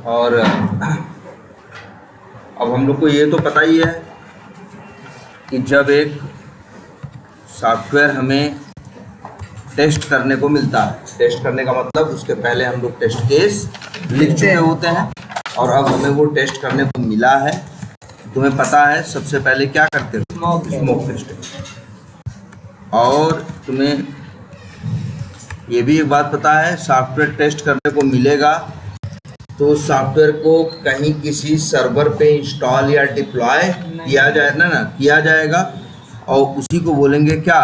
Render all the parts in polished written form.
और अब हम लोग को ये तो पता ही है कि जब एक सॉफ्टवेयर हमें टेस्ट करने को मिलता है, टेस्ट करने का मतलब उसके पहले हम लोग टेस्ट केस लिख चुके होते हैं और अब हमें वो टेस्ट करने को मिला है। तुम्हें पता है सबसे पहले क्या करते हो? Smoke testing. और तुम्हें ये भी एक बात पता है, सॉफ्टवेयर टेस्ट करने को मिलेगा तो सॉफ्टवेयर को कहीं किसी सर्वर पे इंस्टॉल या डिप्लॉय किया किया जाएगा और उसी को बोलेंगे क्या?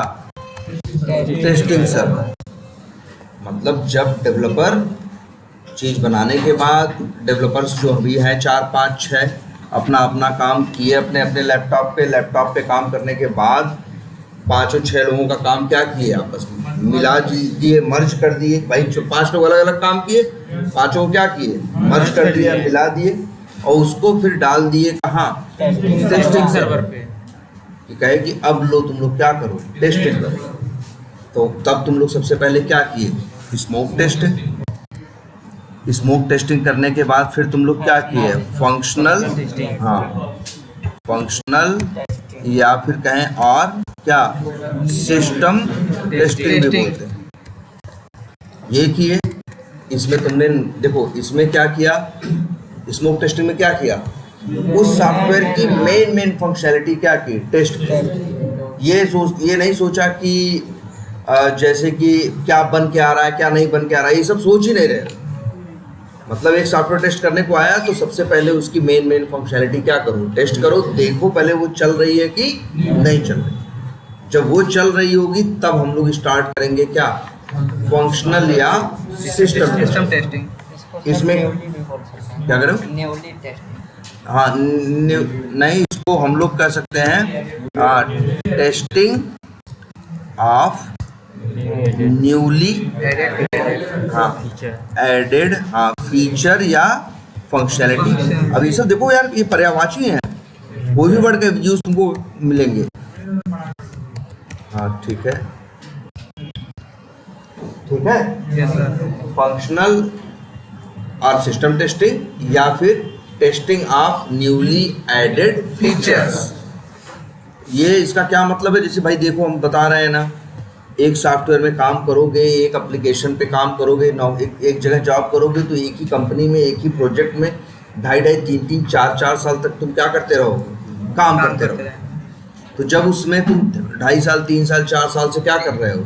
Testing server. मतलब जब डेवलपर चीज़ बनाने के बाद, डेवलपर्स जो भी हैं 4 5 6 अपना अपना काम किए अपने अपने लैपटॉप पे काम करने के बाद 5 और 6 लोगों का काम क्या किए? आपस में मिला दिए, मर्ज कर दिए। भाई 5 लोग अलग अलग काम किए, 5 को क्या किए? मर्ज कर दिया, मिला दिए और उसको फिर डाल दिए कहाँ? टेस्टिंग सर्वर पे। कि कहे कि अब लो तुम लोग क्या करो? टेस्टिंग करो। तो तब तुम लोग सबसे पहले क्या किए? Smoke testing. स्मोक टेस्टिंग करने के बाद फिर तुम लोग क्या किए? फंक्शनल, फंक्शनल या फिर कहें और क्या, सिस्टम टेस्टिंग भी बोलते हैं, ये किए। इसमें तुमने देखो इसमें क्या किया, स्मोक टेस्टिंग में क्या किया? उस सॉफ्टवेयर की मेन फंक्शनैलिटी क्या की? टेस्ट की। ये नहीं सोचा कि जैसे कि क्या बन के आ रहा है, क्या नहीं बन के आ रहा है, ये सब सोच ही नहीं रहे। मतलब एक सॉफ्टवेयर टेस्ट करने को आया तो सबसे पहले उसकी मेन फंक्शनैलिटी क्या करो? टेस्ट करो, देखो पहले वो चल रही है कि नहीं चल रही। जब वो चल रही होगी तब हम लोग स्टार्ट करेंगे क्या? फंक्शनल या सिस्टम टेस्टिंग। इसमें क्या करो? हाँ, नहीं, इसको हम लोग कह सकते हैं testing of newly added feature या फंक्शनैलिटी। अब ये सब देखो यार, ये पर्यायवाची हैं, कोई भी वर्ड के यूज तुमको मिलेंगे। हाँ ठीक है, ठीक है। फंक्शनल और सिस्टम टेस्टिंग या फिर testing of newly added features. ये इसका क्या मतलब है? जैसे भाई देखो हम बता रहे हैं ना, एक सॉफ्टवेयर में काम करोगे, एक एप्लीकेशन पे काम करोगे, एक जगह जॉब करोगे तो एक ही कंपनी में, एक ही प्रोजेक्ट में 2.5 3 4 साल तक तुम क्या करते रहोगे? काम करते रहोगे। तो जब उसमें तुम 2.5 साल 3 साल 4 साल से क्या कर रहे हो?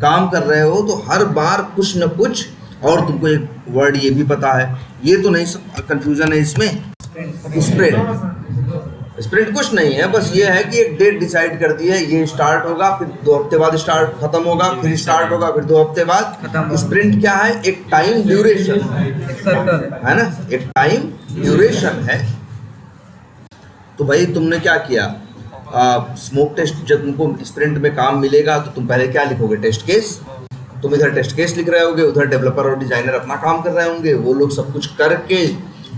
काम कर रहे हो, तो हर बार कुछ न कुछ। और तुमको एक वर्ड ये भी पता है, ये तो नहीं कंफ्यूजन है इसमें, स्प्रिंट। स्प्रिंट कुछ नहीं है, बस ये है कि एक डेट डिसाइड कर दी है, ये स्टार्ट होगा, फिर 2 हफ्ते बाद स्टार्ट खत्म होगा, फिर स्टार्ट होगा, फिर 2 हफ्ते बाद। स्प्रिंट क्या है? एक टाइम ड्यूरेशन है ना, एक टाइम ड्यूरेशन है। तो भाई तुमने क्या किया? स्मोक टेस्ट, जब तुमको स्प्रिंट में काम मिलेगा तो तुम पहले क्या लिखोगे? Test case. तुम इधर टेस्ट केस लिख रहे होगे, उधर डेवलपर और डिजाइनर अपना काम कर रहे होंगे, वो लोग सब कुछ करके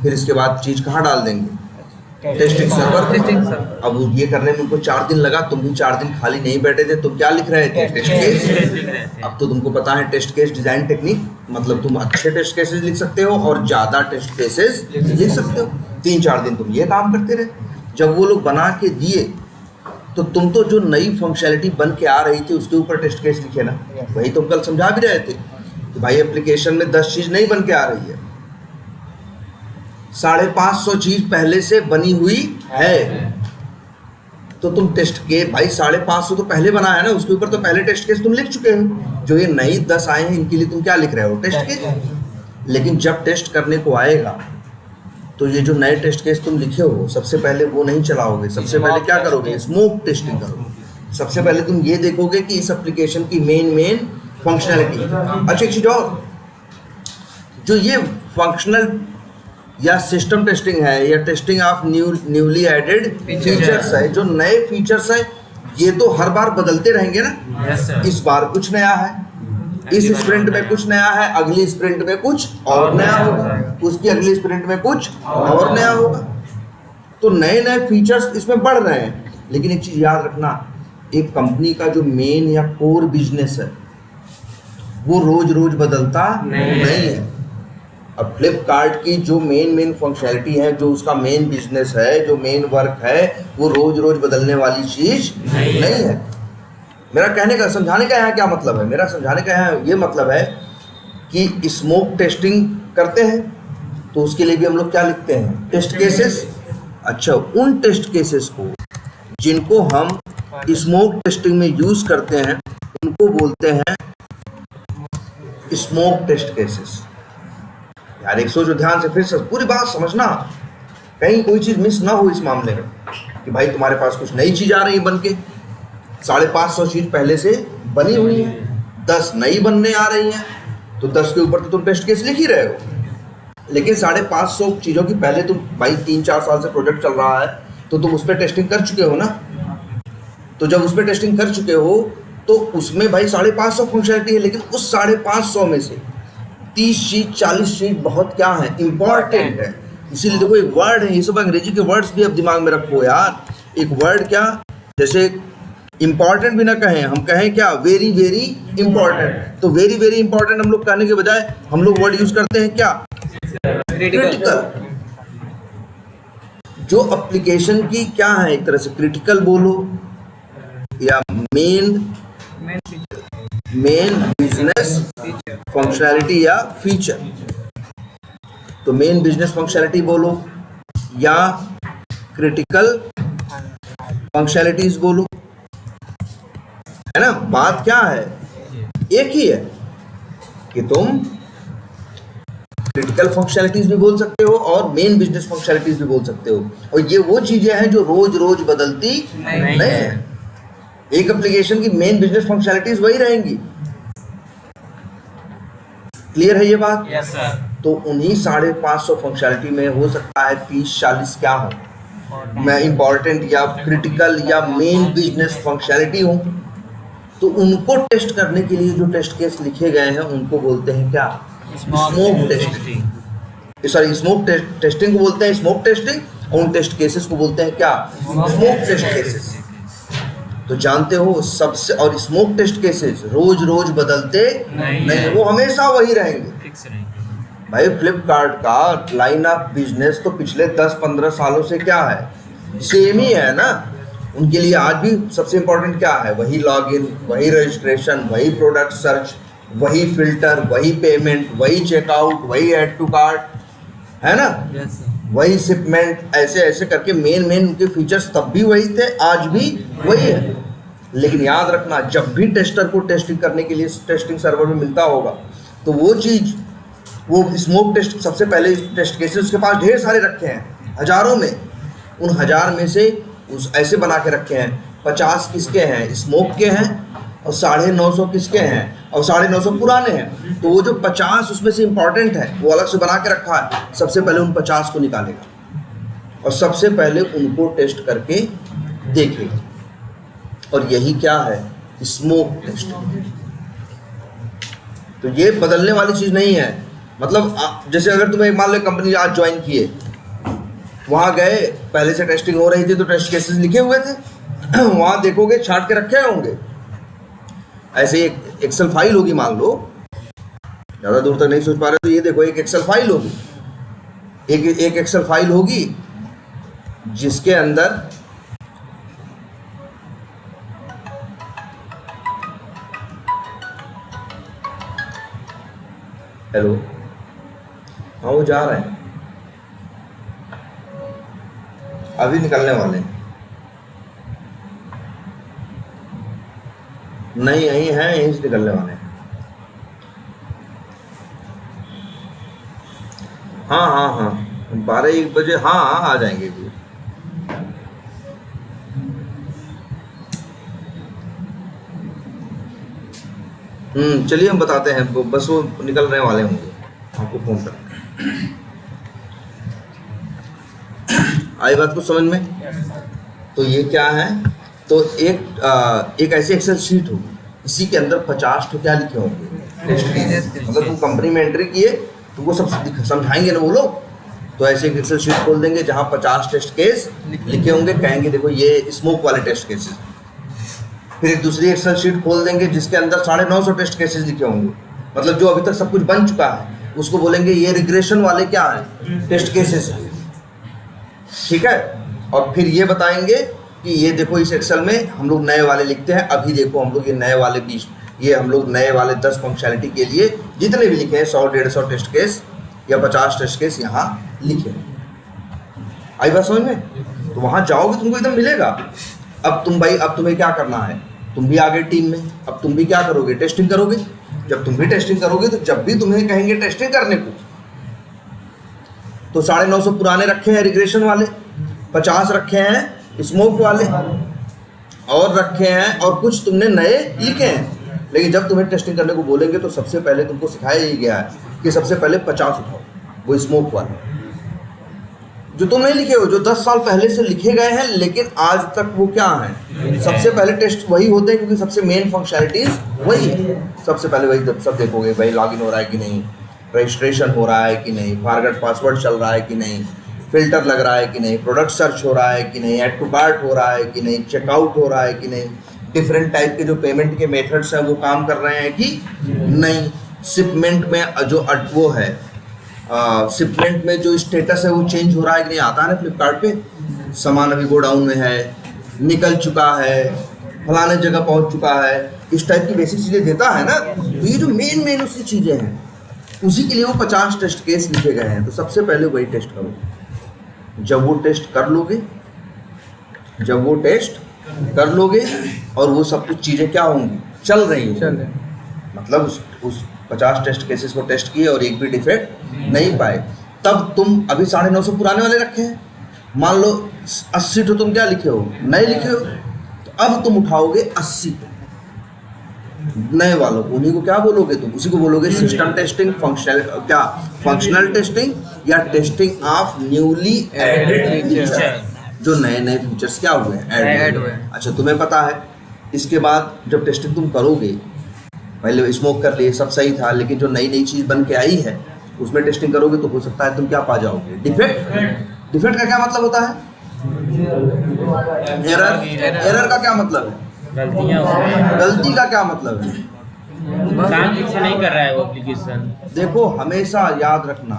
फिर इसके बाद चीज़ कहाँ डाल देंगे? Testing server. अब ये करने में उनको 4 दिन लगा, तुम भी 4 दिन खाली नहीं बैठे थे, तुम क्या लिख रहे थे? Test case. अब तो तुमको पता है टेस्ट केस डिजाइन टेक्निक, मतलब तुम अच्छे टेस्ट केसेस लिख सकते हो और ज़्यादा टेस्ट केसेस लिख सकते हो। 3-4 दिन तुम ये काम करते रहे। जब वो लोग बना के दिए तो तुम तो जो नई फंक्शनैलिटी बन के आ रही थी उसके ऊपर टेस्ट केस लिखे ना। वही तुम कल समझा भी रहे थे कि भाई एप्लीकेशन में 10 चीज़ नहीं बन के आ रही है, 550 चीज पहले से बनी हुई है। तो तुम टेस्ट के भाई 550 तो पहले बना है ना, उसके ऊपर तो पहले टेस्ट केस तुम लिख चुके हो। जो ये नई 10 आए हैं इनके लिए तुम क्या लिख रहे हो? Test case. लेकिन जब टेस्ट करने को आएगा तो ये जो नए टेस्ट केस तुम लिखे हो, सबसे पहले वो नहीं चलाओगे। सबसे पहले क्या करोगे? स्मोक टेस्टिंग करोगे। सबसे पहले तुम ये देखोगे कि इस एप्लीकेशन की मेन फंक्शनैलिटी। अच्छा एक चीज और, जो ये फंक्शनल या सिस्टम टेस्टिंग है या testing of newly added features है, जो नए फीचर्स है ये तो हर बार बदलते रहेंगे ना। इस बार कुछ नया है, इस स्प्रिंट में कुछ नया है, अगली स्प्रिंट में कुछ और नया होगा, उसकी अगली स्प्रिंट में कुछ और नया होगा। तो नए फीचर्स इसमें बढ़ रहे हैं। लेकिन एक चीज़ याद रखना, एक कंपनी का जो मेन या कोर बिजनेस है वो रोज रोज बदलता नहीं है। अब फ्लिपकार्ट की जो मेन फंक्शनैलिटी है, जो उसका मेन बिजनेस है, जो मेन वर्क है, वो रोज रोज बदलने वाली चीज नहीं है। मेरा कहने का, समझाने का यहाँ क्या मतलब है? मेरा समझाने का यहाँ ये मतलब है कि स्मोक टेस्टिंग करते हैं तो उसके लिए भी हम लोग क्या लिखते हैं? Test cases. अच्छा, उन टेस्ट केसेस को जिनको हम स्मोक टेस्टिंग में यूज करते हैं उनको बोलते हैं स्मोक टेस्ट केसेस। यार एक सोचो ध्यान से, फिर से पूरी बात समझना, कहीं कोई चीज मिस ना हो इस मामले में कि भाई तुम्हारे पास कुछ नई चीज आ रही है बन के, 550 चीज पहले से बनी हुई है, 10 नई बनने आ रही हैं, तो 10 के ऊपर तो तुम टेस्ट केस लिख ही रहे हो। लेकिन 550 चीज़ों की पहले तुम भाई 3-4 साल से प्रोजेक्ट चल रहा है तो तुम उस पर टेस्टिंग कर चुके हो ना। तो जब उस पर टेस्टिंग कर चुके हो तो उसमें भाई 550 फंक्शनलिटी है, लेकिन उस 550 में से 30 चीज 40 चीज बहुत क्या है? इंपॉर्टेंट है। इसीलिए देखो एक वर्ड है, ये सब अंग्रेजी के वर्ड्स भी अब दिमाग में रखो यार। एक वर्ड क्या, जैसे इंपॉर्टेंट भी ना कहें, हम कहें क्या? Very very important. तो वेरी वेरी इंपॉर्टेंट हम लोग कहने के बजाय हम लोग वर्ड यूज करते हैं क्या? क्रिटिकल। जो एप्लीकेशन की क्या है, एक तरह से क्रिटिकल बोलो या मेन बिजनेस फंक्शनैलिटी या फीचर। तो मेन बिजनेस फंक्शनैलिटी बोलो या क्रिटिकल फंक्शनैलिटीज बोलो, है ना। बात क्या है? एक ही है कि तुम क्रिटिकल फंक्शनैलिटीज भी बोल सकते हो और मेन बिजनेस फंक्शनैलिटीज भी बोल सकते हो, और ये वो चीजें हैं जो रोज रोज बदलती नहीं है। एक एप्लीकेशन की मेन बिजनेस फंक्शनैलिटीज वही रहेंगी। क्लियर है ये बात? Yes sir. तो उन्हीं 550 फंक्शनैलिटी में हो सकता है 30-40 क्या हो, मैं इंपॉर्टेंट या क्रिटिकल या मेन बिजनेस फंक्शनैलिटी हूं। तो उनको टेस्ट करने के लिए जो टेस्ट केस लिखे गए हैं उनको बोलते हैं क्या? Smoke testing. Sorry, smoke testing को बोलते हैं स्मोक टेस्टिंग, और उन टेस्ट केसेस को बोलते हैं क्या? Smoke test cases. तो जानते हो सबसे, और स्मोक टेस्ट केसेस रोज रोज बदलते नहीं, वो हमेशा वही रहेंगे, फिक्स रहेंगे। भाई फ्लिपकार्ट का लाइन ऑफ बिजनेस तो पिछले 10-15 सालों से क्या है? सेम ही है ना। उनके लिए आज भी सबसे इंपॉर्टेंट क्या है? वही लॉगिन, वही रजिस्ट्रेशन, वही प्रोडक्ट सर्च, वही फिल्टर, वही पेमेंट, वही चेकआउट, वही ऐड टू कार्ट, है ना। Yes sir. वही शिपमेंट, ऐसे ऐसे करके मेन उनके फीचर्स तब भी वही थे, आज भी वही है। लेकिन याद रखना, जब भी टेस्टर को टेस्टिंग करने के लिए टेस्टिंग सर्वर में मिलता होगा तो वो चीज़, वो स्मोक टेस्ट, सबसे पहले टेस्ट केसेस उसके पास ढेर सारे रखे हैं, हजारों में। उन 1000 में से उस ऐसे बना के रखे हैं, 50 किसके हैं? स्मोक के हैं, और 950 किसके हैं? और 950 पुराने हैं। तो वो जो 50 उसमें से इंपॉर्टेंट है वो अलग से बना के रखा है। सबसे पहले उन 50 को निकालेगा और सबसे पहले उनको टेस्ट करके देखेगा, और यही क्या है? Smoke test. तो ये बदलने वाली चीज़ नहीं है। मतलब जैसे अगर तुम्हें मान लो कंपनी आज ज्वाइन किए, वहाँ गए, पहले से टेस्टिंग हो रही थी तो टेस्ट केसेस लिखे हुए थे, वहाँ देखोगे छाट के रखे होंगे। ऐसे एक एक्सेल फाइल होगी, मान लो, ज़्यादा दूर तक नहीं सोच पा रहे तो ये देखो, एक एक्सेल फाइल होगी, एक एक्सेल फाइल होगी जिसके अंदर हेलो, हाँ वो जा रहे हैं, अभी निकलने वाले हैं। नहीं, यहीं हैं, यहीं से निकलने वाले हैं। हाँ 12-1 बजे, हाँ आ जाएंगे भी। चलिए हम बताते हैं, बस वो निकलने वाले होंगे, आपको फोन कर। आई बात कुछ समझ में? तो ये क्या है? तो एक ऐसी एक्सेल शीट होगी, इसी के अंदर 50 तो क्या लिखे होंगे? Test case. मतलब तुम कंपनी में एंट्री किए तो वो सब समझाएंगे ना वो लोग। तो ऐसे एक एक्सेल शीट खोल देंगे जहाँ 50 टेस्ट केस लिखे होंगे, कहेंगे देखो ये स्मोक वाले टेस्ट केसेस। फिर एक दूसरी एक्सेल शीट खोल देंगे जिसके अंदर 950 टेस्ट केसेस लिखे होंगे, मतलब जो अभी तक सब कुछ बन चुका है उसको बोलेंगे ये रिग्रेशन वाले क्या हैं, टेस्ट केसेस हैं, ठीक है। और फिर ये बताएंगे कि ये देखो इस एक्सेल में हम लोग नए वाले लिखते हैं, अभी देखो हम लोग ये नए वाले 20, ये हम लोग नए वाले 10 फंक्शनैलिटी के लिए जितने भी लिखे हैं 100-150 टेस्ट केस या 50 टेस्ट केस यहाँ लिखे। आई बात समझ में? तो वहाँ जाओगे तुमको एकदम मिलेगा। अब तुम भाई, अब तुम्हें क्या करना है, तुम भी आ गए टीम में, अब तुम भी क्या करोगे, टेस्टिंग करोगे। जब तुम भी टेस्टिंग करोगे तो जब भी तुम्हें कहेंगे टेस्टिंग करने को, तो 950 पुराने रखे हैं रिग्रेशन वाले, 50 रखे हैं स्मोक वाले, और रखे हैं और कुछ तुमने नए लिखे हैं। लेकिन जब तुम्हें टेस्टिंग करने को बोलेंगे तो सबसे पहले तुमको सिखाया ही गया है कि सबसे पहले 50 उठाओ, वो स्मोक वाले जो तुम नहीं लिखे हो, जो 10 साल पहले से लिखे गए हैं, लेकिन आज तक वो क्या हैं, सबसे पहले टेस्ट वही होते हैं, क्योंकि सबसे मेन फंक्शनैलिटीज वही है। सबसे पहले वही सब देखोगे, भाई लॉगिन हो रहा है कि नहीं, रजिस्ट्रेशन हो रहा है कि नहीं, फॉरगेट पासवर्ड चल रहा है कि नहीं, फिल्टर लग रहा है कि नहीं, प्रोडक्ट सर्च हो रहा है कि नहीं, ऐड टू कार्ट हो रहा है कि नहीं, चेकआउट हो रहा है कि नहीं, डिफरेंट टाइप के जो पेमेंट के मेथड्स हैं वो काम कर रहे हैं कि नहीं, शिपमेंट में जो वो है, शिपमेंट में जो स्टेटस है वो चेंज हो रहा है कि नहीं। आता है ना फ्लिपकार्ट पे, सामान अभी गोडाउन में है, निकल चुका है, फलाने जगह पहुंच चुका है, इस टाइप की बेसिक चीज़ें देता है ना। तो ये जो मेन उसकी चीज़ें हैं, उसी के लिए वो 50 टेस्ट केस लिखे गए हैं। तो सबसे पहले वही टेस्ट करो। जब वो टेस्ट कर लोगे, और वो सब कुछ चीज़ें क्या होंगी, चल रही होंगी, मतलब उस 50 टेस्ट केसेस को टेस्ट किए और एक भी डिफेक्ट नहीं पाए, तब तुम अभी 950 पुराने वाले रखे हैं, मान लो 80 तो तुम क्या लिखे हो, नए लिखे हो, तो अब तुम उठाओगे 80 नए वालों को, उन्हीं को क्या बोलोगे तुम, उसी को बोलोगे सिस्टम टेस्टिंग, फंक्शनल टेस्टिंग या testing of newly added features, जो नए फीचर्स क्या हुए, ऐड हुए। अच्छा, तुम्हें पता है इसके बाद जब टेस्टिंग तुम करोगे, पहले स्मोक कर लिए सब सही था, लेकिन जो नई चीज़ बन के आई है उसमें टेस्टिंग करोगे तो हो सकता है तुम क्या पा जाओगे, डिफेक्ट का क्या मतलब होता है, एरर का क्या मतलब है, गलती का क्या मतलब है, काम ठीक से नहीं कर रहा है वो एप्लीकेशन। देखो हमेशा याद रखना,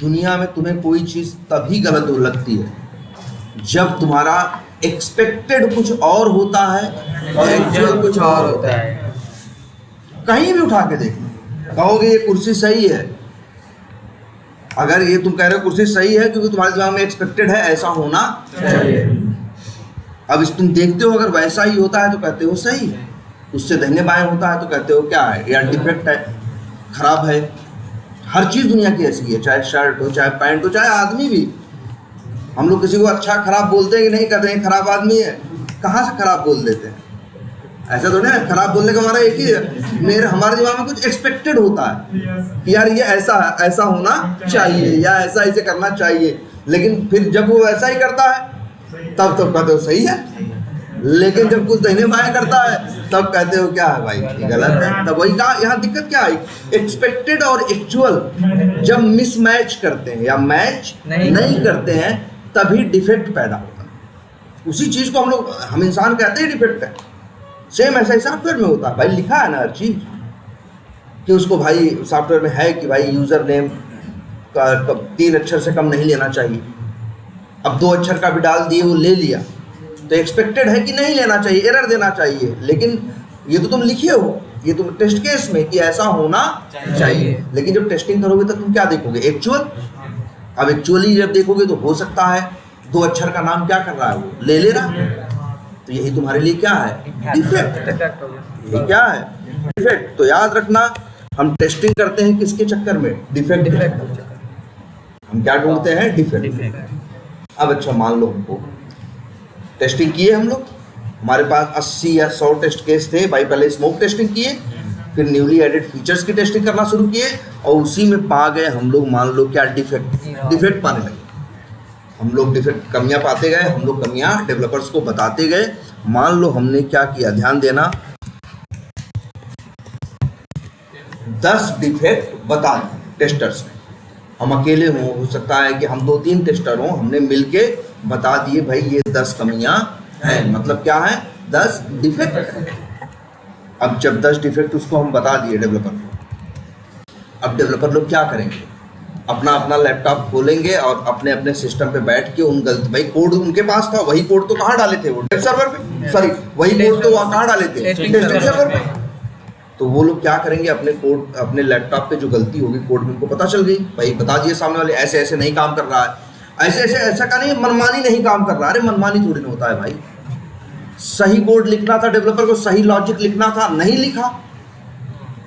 दुनिया में तुम्हें कोई चीज़ तभी गलत लगती है जब तुम्हारा एक्सपेक्टेड कुछ और होता है और एक्चुअल कुछ और होता है। कहीं भी उठा के देखना, कहोगे ये कुर्सी सही है, अगर ये तुम कह रहे हो कुर्सी सही है क्योंकि तुम्हारे दिमाग में एक्सपेक्टेड है ऐसा होना चाहिए, अब इस तुम देखते हो अगर वैसा ही होता है तो कहते हो सही है, उससे दाहिने बाएं होता है तो कहते हो क्या है, यार डिफेक्ट है, खराब है। हर चीज़ दुनिया की ऐसी है, चाहे शर्ट हो, चाहे पैंट हो, चाहे आदमी भी। हम लोग किसी को अच्छा खराब बोलते हैं कि नहीं, कहते हैं खराब आदमी है, कहाँ से खराब बोल देते हैं, ऐसा तो नहीं। खराब बोलने का हमारा एक ही है, हमारे दिमाग में कुछ एक्सपेक्टेड होता है कि यार ये ऐसा होना चाहिए या ऐसे करना चाहिए, लेकिन फिर जब वो ऐसा ही करता है तब तो कहते हो सही है, लेकिन जब कुछ दाहिने बाएं करता है तब कहते हो क्या है भाई, ये गलत है। तब वही कहा, यहाँ दिक्कत क्या आई, एक्सपेक्टेड और एक्चुअल जब मिसमैच करते हैं या मैच नहीं करते हैं तभी डिफेक्ट पैदा होता है। उसी चीज़ को हम इंसान कहते हैं डिफेक्ट है, सेम ऐसा ही सॉफ्टवेयर में होता है भाई, लिखा है ना हर चीज़ कि उसको भाई सॉफ्टवेयर में है कि भाई यूज़र नेम का 3 अक्षर से कम नहीं लेना चाहिए, अब 2 अक्षर का भी डाल दिए, वो ले लिया तो एक्सपेक्टेड है कि नहीं लेना चाहिए, एरर देना चाहिए, लेकिन ये तो तुम लिखे हो, ये तुम टेस्ट केस में कि ऐसा होना चाहिए, लेकिन जब टेस्टिंग करोगे तो तुम क्या देखोगे, एक्चुअल। अब एक्चुअली जब देखोगे तो हो सकता है 2 अक्षर का नाम क्या कर रहा है, वो ले रहा है, तो यही तुम्हारे लिए क्या है, डिफेक्ट। ये क्या है, डिफेक्ट। तो याद रखना, हम टेस्टिंग करते हैं किसके चक्कर में, डिफेक्ट। हम क्या ढूंढते हैं, डिफेक्ट। अब अच्छा मान लो हमको टेस्टिंग किए, हम लोग हमारे पास 80 या 100 टेस्ट केस थे भाई, पहले स्मोक टेस्टिंग किए, फिर न्यूली एडेड फीचर्स की टेस्टिंग करना शुरू किए, और उसी में पा गए हम लोग, मान लो क्या, डिफेक्ट पाने लगे। हम लोग डिफेक्ट कमियां पाते गए, हम लोग कमियां डेवलपर्स को बताते गए। मान लो हमने क्या किया, ध्यान देना, 10 डिफेक्ट बता टेस्टर्स ने, हम अकेले हो सकता है कि हम 2-3 टेस्टर हों, हमने मिलके बता दिए भाई ये 10 कमियां हैं, मतलब क्या है, 10 डिफेक्ट। अब जब 10 डिफेक्ट उसको हम बता दिए डेवलपर को, अब डेवलपर लोग क्या करेंगे, अपना अपना लैपटॉप खोलेंगे और अपने अपने सिस्टम पे बैठ के उन गलती, भाई कोड उनके पास था, वही कोड तो कहाँ डाले थे वो वेब सर्वर पे, सॉरी वही कोड तो वहाँ कहाँ डाले थे टेस्टिंग सर्वर पे। तो वो लोग क्या करेंगे, अपने कोड, अपने लैपटॉप पे जो गलती होगी कोड में उनको पता चल गई, भाई बता दिए सामने वाले ऐसे ऐसे नहीं काम कर रहा है, ऐसे ऐसे ऐसा का नहीं, मनमानी नहीं काम कर रहा। अरे मनमानी थोड़ी ना होता है भाई, सही कोड लिखना था डेवलपर को, सही लॉजिक लिखना था, नहीं लिखा,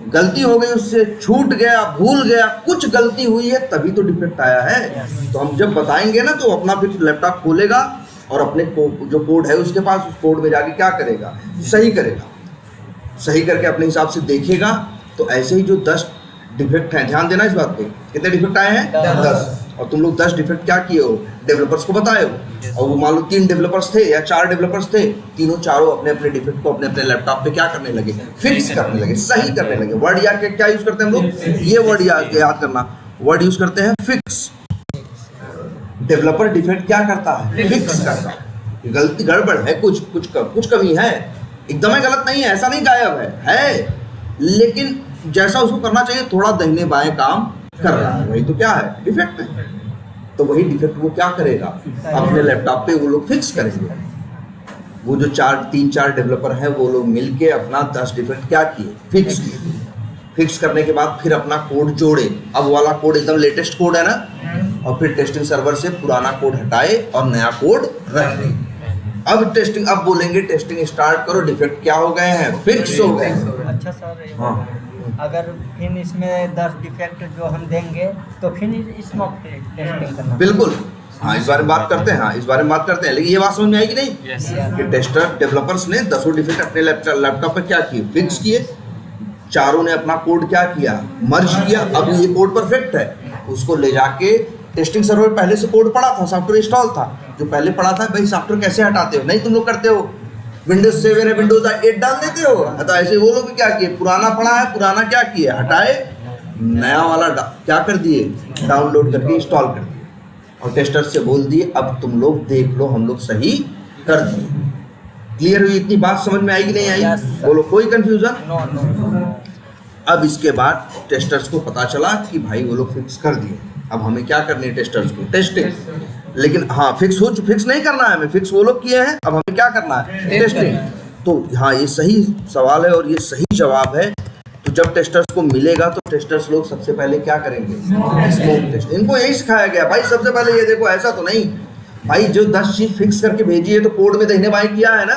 गलती हो गई, उससे छूट गया, भूल गया, कुछ गलती हुई है तभी तो डिफेक्ट आया है। तो हम जब बताएंगे ना तो अपना फिर लैपटॉप खोलेगा और अपने जो कोड है उसके पास, उस कोड में जाके क्या करेगा, सही करेगा, सही करके अपने हिसाब से देखेगा। तो ऐसे ही जो 10 डिफेक्ट हैं, ध्यान देना इस बात पे, कितने डिफेक्ट आए हैं 10, और तुम लोग 10 डिफेक्ट क्या किए हो, डेवलपर्स को बताए हो, और वो मान लो 3 डेवलपर्स थे या 4 डेवलपर्स थे, तीनों चारों अपने अपने डिफेक्ट को अपने अपने लैपटॉप पे क्या करने लगे, फिक्स करने लगे, सही करने लगे। वर्ड याद के क्या यूज करते हैं हम लोग, ये वर्ड याद करना, वर्ड यूज करते हैं फिक्स। डेवलपर डिफेक्ट क्या करता है, फिक्स करता है। गलती गड़बड़ है, कुछ कमी है, एकदम ही गलत नहीं है, ऐसा नहीं गायब है, लेकिन जैसा उसको करना चाहिए थोड़ा दाहिने बाएं काम कर रहा है, वही तो क्या है, डिफेक्ट है। तो वही डिफेक्ट वो क्या करेगा, अपने लैपटॉप पे वो लोग फिक्स करेंगे। वो जो 3-4 डेवलपर हैं वो लोग मिलके अपना 10 डिफेक्ट क्या किए, फिक्स किए। फिक्स करने के बाद फिर अपना कोड जोड़े, अब वाला कोड एकदम लेटेस्ट कोड है ना, और फिर टेस्टिंग सर्वर से पुराना कोड हटाए और नया कोड रख दें। अब टेस्टिंग, अब बोलेंगे टेस्टिंग स्टार्ट करो, डिफेक्ट क्या हो गए हैं, फिक्स हो गए। अच्छा सर, हाँ, अगर फिर इसमें 10 डिफेक्ट जो हम देंगे तो फिर इसमें टेस्टिंग करना, बिल्कुल, हाँ इस बारे में बात करते हैं, हाँ इस बारे में बात करते हैं। लेकिन ये बात समझ में आएगी नहीं कि टेस्टर डेवलपर्स ने 10 डिफेक्ट अपने लैपटॉप पे क्या किए, फिक्स किए, चारों ने अपना कोड क्या किया, मर्ज किया। अब ये कोड परफेक्ट है, उसको ले जाके टेस्टिंग सर्वर पहले से कोड पड़ा था, सॉफ्टवेयर इंस्टॉल था, जो पहले पड़ा था, भाई सॉफ्टवेयर कैसे हटाते हो, नहीं तुम लोग करते हो, विंडोज 7 है विंडोज 8 डाल देते हो। तो ऐसे वो लोग भी क्या किए, पुराना पड़ा है, पुराना क्या किए, हटाए, नया वाला क्या कर दिए, डाउनलोड करके इंस्टॉल कर दिए, और टेस्टर से बोल दिए अब तुम लोग देख लो हम लोग सही कर दिए। क्लियर हुई, इतनी बात समझ में आएगी नहीं आई, बोलो कोई कंफ्यूजन। नो। अब इसके बाद टेस्टर्स को पता चला कि भाई वो लोग फिक्स कर दिए, अब हमें क्या करनी है, टेस्टर्स को टेस्टिंग। लेकिन हाँ फिक्स नहीं करना है हमें, फिक्स वो लोग किए हैं, अब हमें क्या करना है, टेस्टिंग। तो हाँ ये सही सवाल है और ये सही जवाब है। तो जब टेस्टर्स को मिलेगा तो टेस्टर्स लोग सबसे पहले क्या करेंगे, स्मोक टेस्ट। इनको यही सिखाया गया भाई, सबसे पहले ये देखो, ऐसा तो नहीं भाई, जो 10 चीज फिक्स करके भेजी है तो कोड में दाहिने बाएं किया है ना,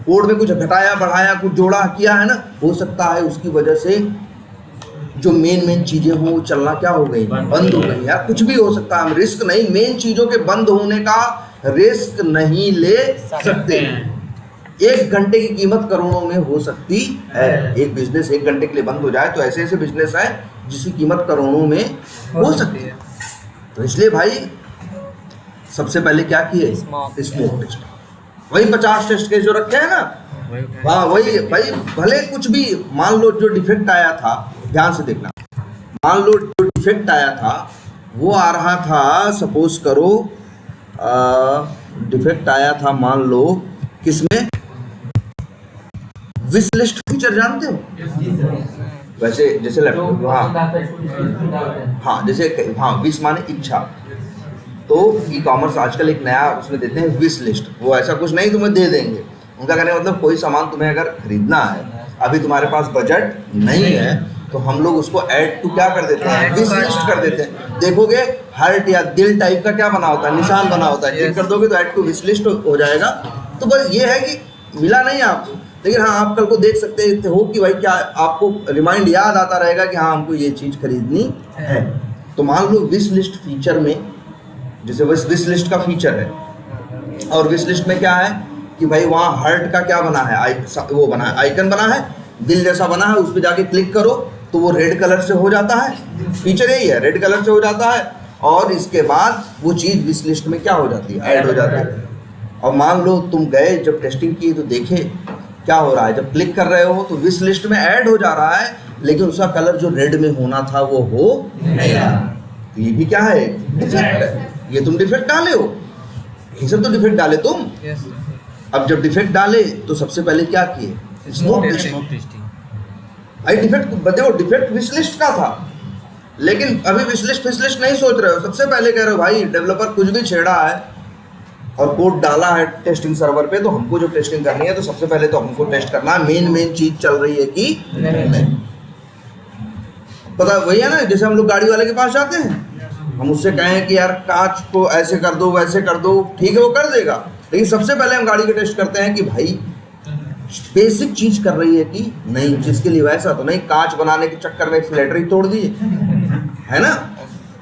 कोड में कुछ घटाया बढ़ाया कुछ जोड़ा किया है ना, हो सकता है उसकी वजह से जो मेन चीजें हो वो चलना क्या हो गई, बंद हो गई। यार कुछ भी हो सकता है, हम रिस्क नहीं, मेन चीजों के बंद होने का रिस्क नहीं ले सकते। 1 घंटे की कीमत करोड़ों में हो सकती है। एक बिजनेस 1 घंटे के लिए बंद हो जाए तो ऐसे ऐसे बिजनेस है जिसकी कीमत करोड़ों में हो सकती है। तो इसलिए भाई सबसे पहले क्या किए, स्मोक टेस्ट। वही 50 टेस्ट केस जो रखे हैं ना, हाँ वही भाई, भले कुछ भी मान लो जो डिफेक्ट आया था, ध्यान से देखना, मान लो जो डिफेक्ट आया था वो आ रहा था, सपोज करो डिफेक्ट आया था मान लो किसमें, विश लिस्ट फीचर जानते हो, वैसे जैसे लैपटॉप, हाँ जैसे हाँ विश माने इच्छा, तो ई कॉमर्स आजकल एक नया उसमें देते हैं विश लिस्ट। वो ऐसा कुछ नहीं तुम्हें दे देंगे, उनका कहने का मतलब कोई सामान तुम्हें अगर खरीदना है, अभी तुम्हारे पास बजट नहीं है, तो हम लोग उसको ऐड टू क्या कर देते हैं, विश लिस्ट कर देते हैं। देखोगे हार्ट या दिल टाइप का क्या बना होता है, निशान बना होता है, क्लिक कर दोगे तो ऐड टू विश लिस्ट हो जाएगा। तो बस ये है कि मिला नहीं आपको, लेकिन हाँ आप कल को देख सकते हो कि भाई क्या आपको रिमाइंड याद आता रहेगा कि हाँ हमको ये चीज़ खरीदनी है। तो मान लो विश लिस्ट फीचर में, जैसे विश लिस्ट का फीचर है, और विश लिस्ट में क्या है कि भाई वहाँ हार्ट का क्या बना है, वो बना है, आइकन बना है, दिल जैसा बना है, उस पर जाके क्लिक करो तो वो रेड कलर से हो जाता है। फीचर यही है, रेड कलर से हो जाता है, और इसके बाद वो चीज़ विश लिस्ट में क्या हो जाती है, ऐड हो जाती है। और मान लो तुम गए जब टेस्टिंग की तो देखे क्या हो रहा है, जब क्लिक कर रहे हो तो विश लिस्ट में ऐड हो जा रहा है, लेकिन उसका कलर जो रेड में होना था वो हो नहीं रहा। तो ये भी क्या है, डिफेक्ट है। ये तुम डिफेक्ट डाले हो, ये सब तो डिफेक्ट डाले तुम। अब जब डिफेक्ट डाले तो सबसे पहले क्या किए, स्मोक टेस्टिंग। भाई डिफेक्ट देखो, डिफेक्ट विश लिस्ट का था, लेकिन अभी विश्लेष नहीं सोच रहे हो, सबसे पहले कह रहे हो भाई डेवलपर कुछ भी छेड़ा है और कोड डाला है टेस्टिंग सर्वर पे, तो हमको जो टेस्टिंग करनी है तो सबसे पहले तो हमको टेस्ट करना है मेन चीज चल रही है कि नहीं। पता वही है ना, जैसे हम लोग गाड़ी वाले के पास जाते हैं, हम उससे कहें कि यार कांच को ऐसे कर दो वैसे कर दो, ठीक है वो कर देगा, लेकिन सबसे पहले हम गाड़ी का टेस्ट करते हैं कि भाई बेसिक चीज कर रही है कि नहीं, जिसके लिए वैसा तो नहीं कांच बनाने के चक्कर में एक्सीलरेटर ही तोड़ दिए, है ना,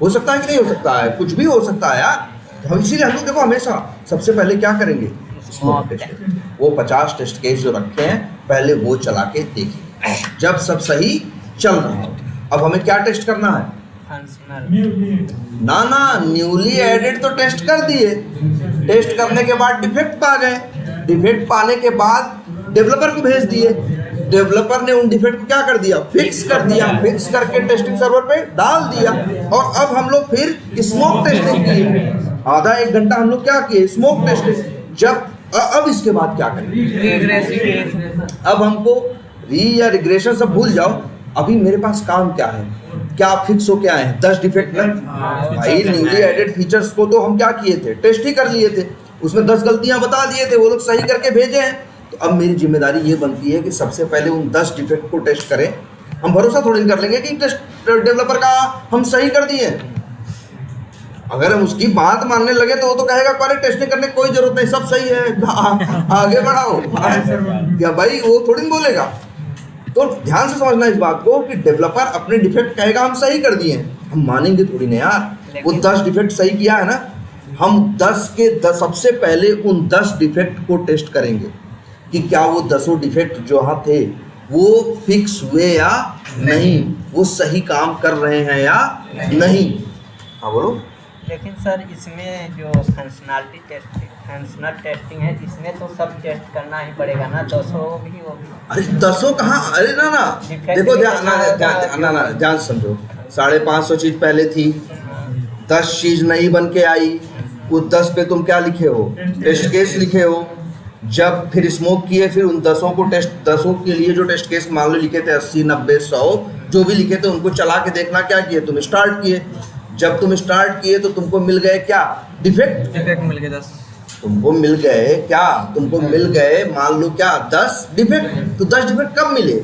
हो सकता है कि नहीं हो सकता है, कुछ भी हो सकता है यार। तो हम इसीलिए हम लोग देखो हमेशा सबसे पहले क्या करेंगे, स्मोक टेस्ट। वो 50 टेस्ट केस जो रखे हैं पहले वो चला के देखिए, जब सब सही चल रहा हो। अब हमें क्या टेस्ट करना है, फंक्शनल ना न्यूली एडेड तो टेस्ट कर दिए, टेस्ट करने के बाद डिफेक्ट पा गए, डिफेक्ट पाने के बाद डेवलपर को भेज दिए, डेवलपर ने उन डिफेक्ट को क्या कर दिया, फिक्स कर दिया, फिक्स करके टेस्टिंग सर्वर पे डाल दिया। और अब हम लोग फिर स्मोक टेस्टिंग किए, आधा 1 घंटा हम लोग क्या किए, स्मोक टेस्टिंग। जब अब इसके बाद क्या करेंगे, अब हमको री या रिग्रेशन सब भूल जाओ, अभी मेरे पास काम क्या है, क्या फिक्स हो क्या है, 10 डिफेक्ट ना भाई, न्यूली एडेड फीचर्स को तो हम क्या किए थे, टेस्ट ही कर लिए थे, उसमें 10 गलतियां बता दिए थे, वो लोग सही करके भेजे हैं। तो अब मेरी जिम्मेदारी ये बनती है कि सबसे पहले उन 10 डिफेक्ट को टेस्ट करें। हम भरोसा थोड़ी नहीं कर लेंगे कि टेस्ट डेवलपर का हम सही कर दिए, अगर हम उसकी बात मानने लगे तो वो तो कहेगा अरे टेस्टिंग करने की कोई जरूरत नहीं, सब सही है, आगे बढ़ाओ क्या भाई, वो थोड़ी नहीं बोलेगा। तो ध्यान से समझना इस बात को कि डेवलपर अपने डिफेक्ट कहेगा हम सही कर दिए, हम मानेंगे थोड़ी ना यार, वो 10 डिफेक्ट सही किया है ना, हम 10 के 10 सबसे पहले उन 10 डिफेक्ट को टेस्ट करेंगे कि क्या वो 10 डिफेक्ट जो यहाँ थे वो फिक्स हुए या नहीं, वो सही काम कर रहे हैं या नहीं। हाँ बोलो। लेकिन सर इसमें जो फंक्शनल टेस्टिंग है, इसमें तो सब टेस्ट करना ही पड़ेगा ना, 200 भी वो भी। अरे 10 कहाँ, अरे ना देखो ध्यान समझो, 550 चीज पहले थी, 10 चीज नई बन के आई, वो 10 पे तुम क्या लिखे हो, टेस्ट केस लिखे हो। जब फिर स्मोक किए, फिर उन 10 को टेस्ट, 10 के लिए जो टेस्ट केस मान लो लिखे थे 80, 90, 100 जो भी लिखे थे उनको चला के देखना क्या किए, तुम स्टार्ट किए। जब तुम स्टार्ट किए तो तुमको मिल गए क्या, डिफेक्ट मिल गए 10, तुमको मिल गए क्या, तुमको मिल गए मान लो क्या 10 डिफेक्ट। तो 10 डिफेक्ट कब मिले,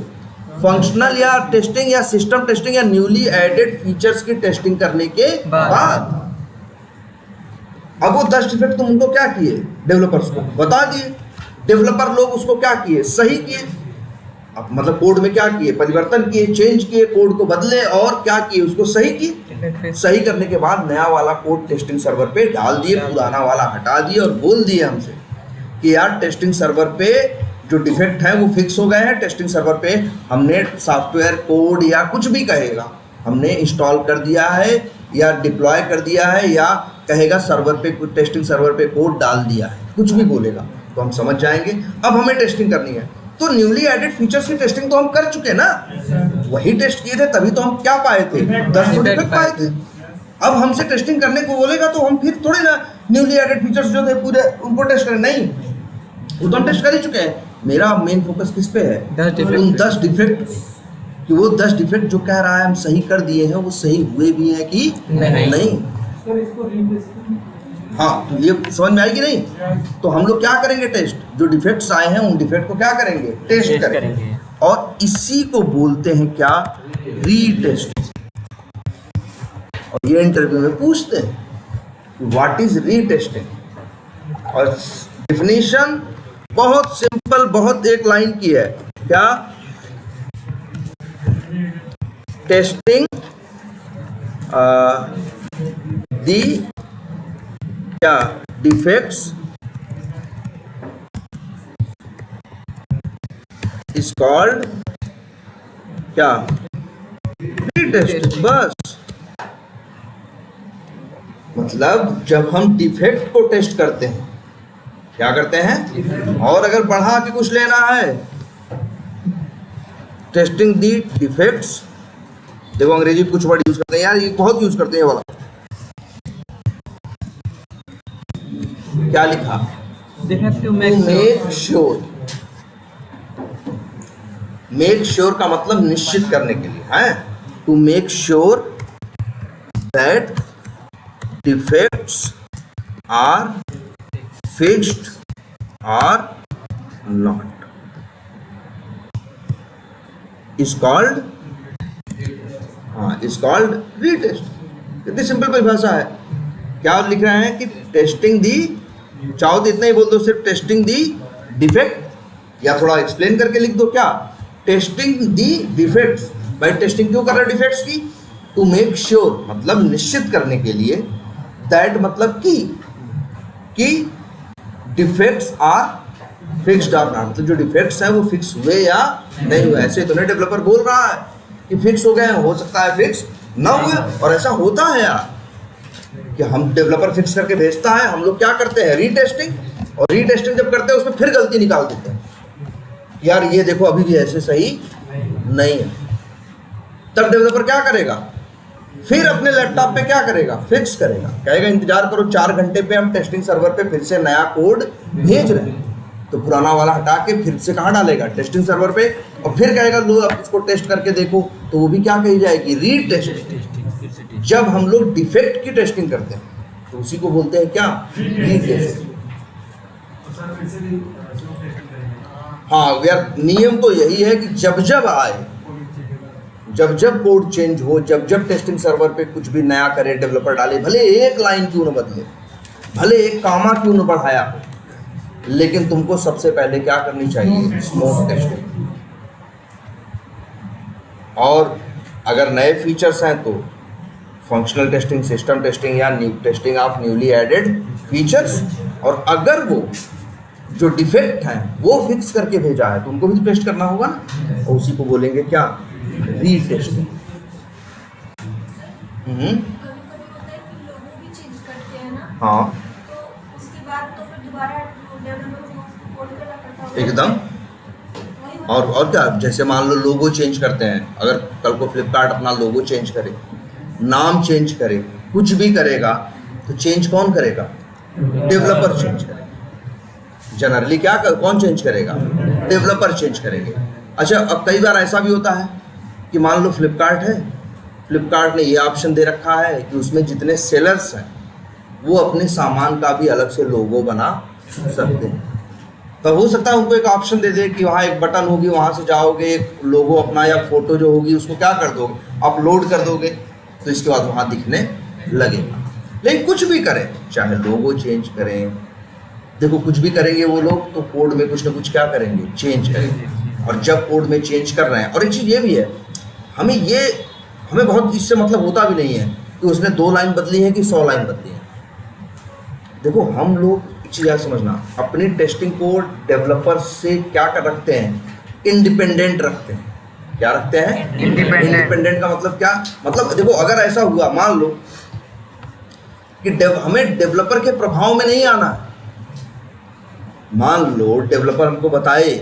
फंक्शनल या टेस्टिंग या सिस्टम टेस्टिंग या न्यूली एडेड फीचर्स की टेस्टिंग करने के बाद। अब वो 10 डिफेक्ट तुम उनको क्या किए, डेवलपर्स को बता दिए, डेवलपर लोग उसको क्या किए, सही किए। अब मतलब कोड में क्या किए, परिवर्तन किए, चेंज किए, कोड को बदले और क्या किए, उसको सही किए। सही करने के बाद नया वाला कोड टेस्टिंग सर्वर पे डाल दिए, पुराना वाला हटा दिए और बोल दिए हमसे कि यार टेस्टिंग सर्वर पे जो डिफेक्ट है वो फिक्स हो गए हैं, टेस्टिंग सर्वर पे हमने सॉफ्टवेयर कोड या कुछ भी कहेगा हमने इंस्टॉल कर दिया है या डिप्लॉय कर दिया है, या कहेगा सर्वर पे टेस्टिंग सर्वर पे कोड डाल दिया है, कुछ भी बोलेगा तो हम समझ जाएंगे अब हमें टेस्टिंग करनी है। तो न्यूली एडेड फीचर्स की टेस्टिंग तो हम कर चुके ना, वही टेस्ट किए थे, तभी तो हम क्या पाए थे, 10 डिफेक्ट पाए थे। अब हमसे टेस्टिंग करने को बोलेगा तो हम फिर थोड़ी ना न्यूली एडेड फीचर्स जो थे पूरे उनको टेस्ट करें, नहीं, वो तो हम टेस्ट कर ही चुके हैं। मेरा मेन फोकस किस पे है, उन 10 डिफेक्ट, कि वो 10 डिफेक्ट जो कह रहा है हम सही कर दिए हैं वो सही हुए भी हैं कि नहीं। हाँ, तो ये समझ में आएगी नहीं। तो हम लोग क्या करेंगे, टेस्ट, जो डिफेक्ट्स आए हैं उन डिफेक्ट को क्या करेंगे, टेस्ट करेंगे। और इसी को बोलते हैं क्या, रीटेस्ट। और ये इंटरव्यू में पूछते हैं व्हाट इज रीटेस्टिंग, और डिफिनीशन बहुत सिंपल, बहुत एक लाइन की है, क्या, टेस्टिंग दी क्या डिफेक्ट्स इज कॉल्ड क्या, रीटेस्ट। बस मतलब जब हम डिफेक्ट को टेस्ट करते हैं क्या करते हैं, और अगर बढ़ा के कुछ लेना है, टेस्टिंग दी डिफेक्ट्स, देखो अंग्रेजी कुछ वर्ड यूज करते हैं यार, ये बहुत यूज करते हैं वाला, क्या लिखा, मेक श्योर। मेक श्योर का मतलब निश्चित करने के लिए है, to make sure that defects are fixed or not is called retest. कितनी सिंपल परिभाषा है। क्या आप लिख रहे हैं कि टेस्टिंग दी, चाहो तो इतना ही बोल दो सिर्फ टेस्टिंग दी डिफेक्ट, या थोड़ा एक्सप्लेन करके लिख दो क्या, टेस्टिंग दी डिफेक्ट्स। भाई टेस्टिंग क्यों कर रहे हैं डिफेक्ट्स की? टू मेक श्योर, मतलब निश्चित करने के लिए, दैट मतलब कि defects are fixed or not, मतलब जो डिफेक्ट्स हैं वो फिक्स हुए या नहीं हुए। ऐसे तो नहीं डेवलपर बोल रहा है कि फिक्स हो गए हैं, हो सकता है फिक्स ना हुए, और ऐसा होता है यार कि हम डेवलपर फिक्स करके भेजता है, हम लोग क्या करते हैं रीटेस्टिंग, और रीटेस्टिंग जब करते हैं उसमें फिर गलती निकाल देते हैं, यार ये देखो अभी भी ऐसे सही नहीं है। तब डेवलपर क्या करेगा? फिर अपने लैपटॉप पे क्या करेगा? फिक्स करेगा, कहेगा इंतजार करो 4 घंटे पे हम टेस्टिंग सर्वर पे फिर से नया कोड भेज रहे हैं। तो पुराना वाला हटा के फिर से कहाँ डालेगा? टेस्टिंग सर्वर पे, और फिर कहेगा लो अब इसको टेस्ट करके देखो, तो वो भी क्या कही जाएगी? रीटेस्टिंग। जब हम लोग डिफेक्ट की टेस्टिंग करते हैं तो उसी को बोलते हैं क्या? रीटेस्टिंग। हाँ यार, नियम तो यही है कि जब जब आए, जब जब कोड चेंज हो, जब जब टेस्टिंग सर्वर पे कुछ भी नया करे डेवलपर डाले, भले एक लाइन क्यों न बदले, भले एक कामा क्यों न बढ़ाया, लेकिन तुमको सबसे पहले क्या करनी चाहिए? Smoke testing. और अगर नए फीचर्स हैं तो फंक्शनल टेस्टिंग, सिस्टम टेस्टिंग या new testing of newly added features. और अगर वो जो डिफेक्ट हैं वो फिक्स करके भेजा है तो उनको भी तो टेस्ट करना होगा ना, और उसी को बोलेंगे क्या? रीटेस्टिंग। हाँ एकदम। और क्या, जैसे मान लो लोगो चेंज करते हैं, अगर कल को फ्लिपकार्ट अपना लोगो चेंज करे, नाम चेंज करे, कुछ भी करेगा, तो चेंज कौन करेगा? डेवलपर चेंज करेगा। जनरली क्या कौन चेंज करेगा? डेवलपर चेंज करेंगे। अच्छा, अब कई बार ऐसा भी होता है कि मान लो फ्लिपकार्ट है, फ्लिपकार्ट ने ये ऑप्शन दे रखा है कि उसमें जितने सेलर्स हैं वो अपने सामान का भी अलग से लोगो बना सकते हैं। तो हो सकता है उनको एक ऑप्शन दे दे कि वहाँ एक बटन होगी, वहाँ से जाओगे, एक लोगो अपना या फोटो जो होगी उसको क्या कर दोगे? अपलोड कर दोगे, तो इसके बाद वहाँ दिखने लगेगा। लेकिन कुछ भी करें, चाहे लोगो चेंज करें, देखो कुछ भी करेंगे वो लोग तो कोड में कुछ ना कुछ क्या करेंगे? चेंज करेंगे। और जब कोड में चेंज कर रहे हैं, और एक चीज़ ये भी है, हमें बहुत इससे मतलब होता भी नहीं है कि उसने 2 लाइन बदली है कि 100 लाइन बदली है। देखो हम लोग एक चीज़ याद समझना, अपनी टेस्टिंग को डेवलपर से क्या कर रखते हैं? इंडिपेंडेंट रखते हैं। क्या रखते हैं? इंडिपेंडेंट का मतलब क्या? मतलब देखो अगर ऐसा हुआ, मान लो कि हमें डेवलपर के प्रभाव में नहीं आना है। मान लो डेवलपर हमको बताए,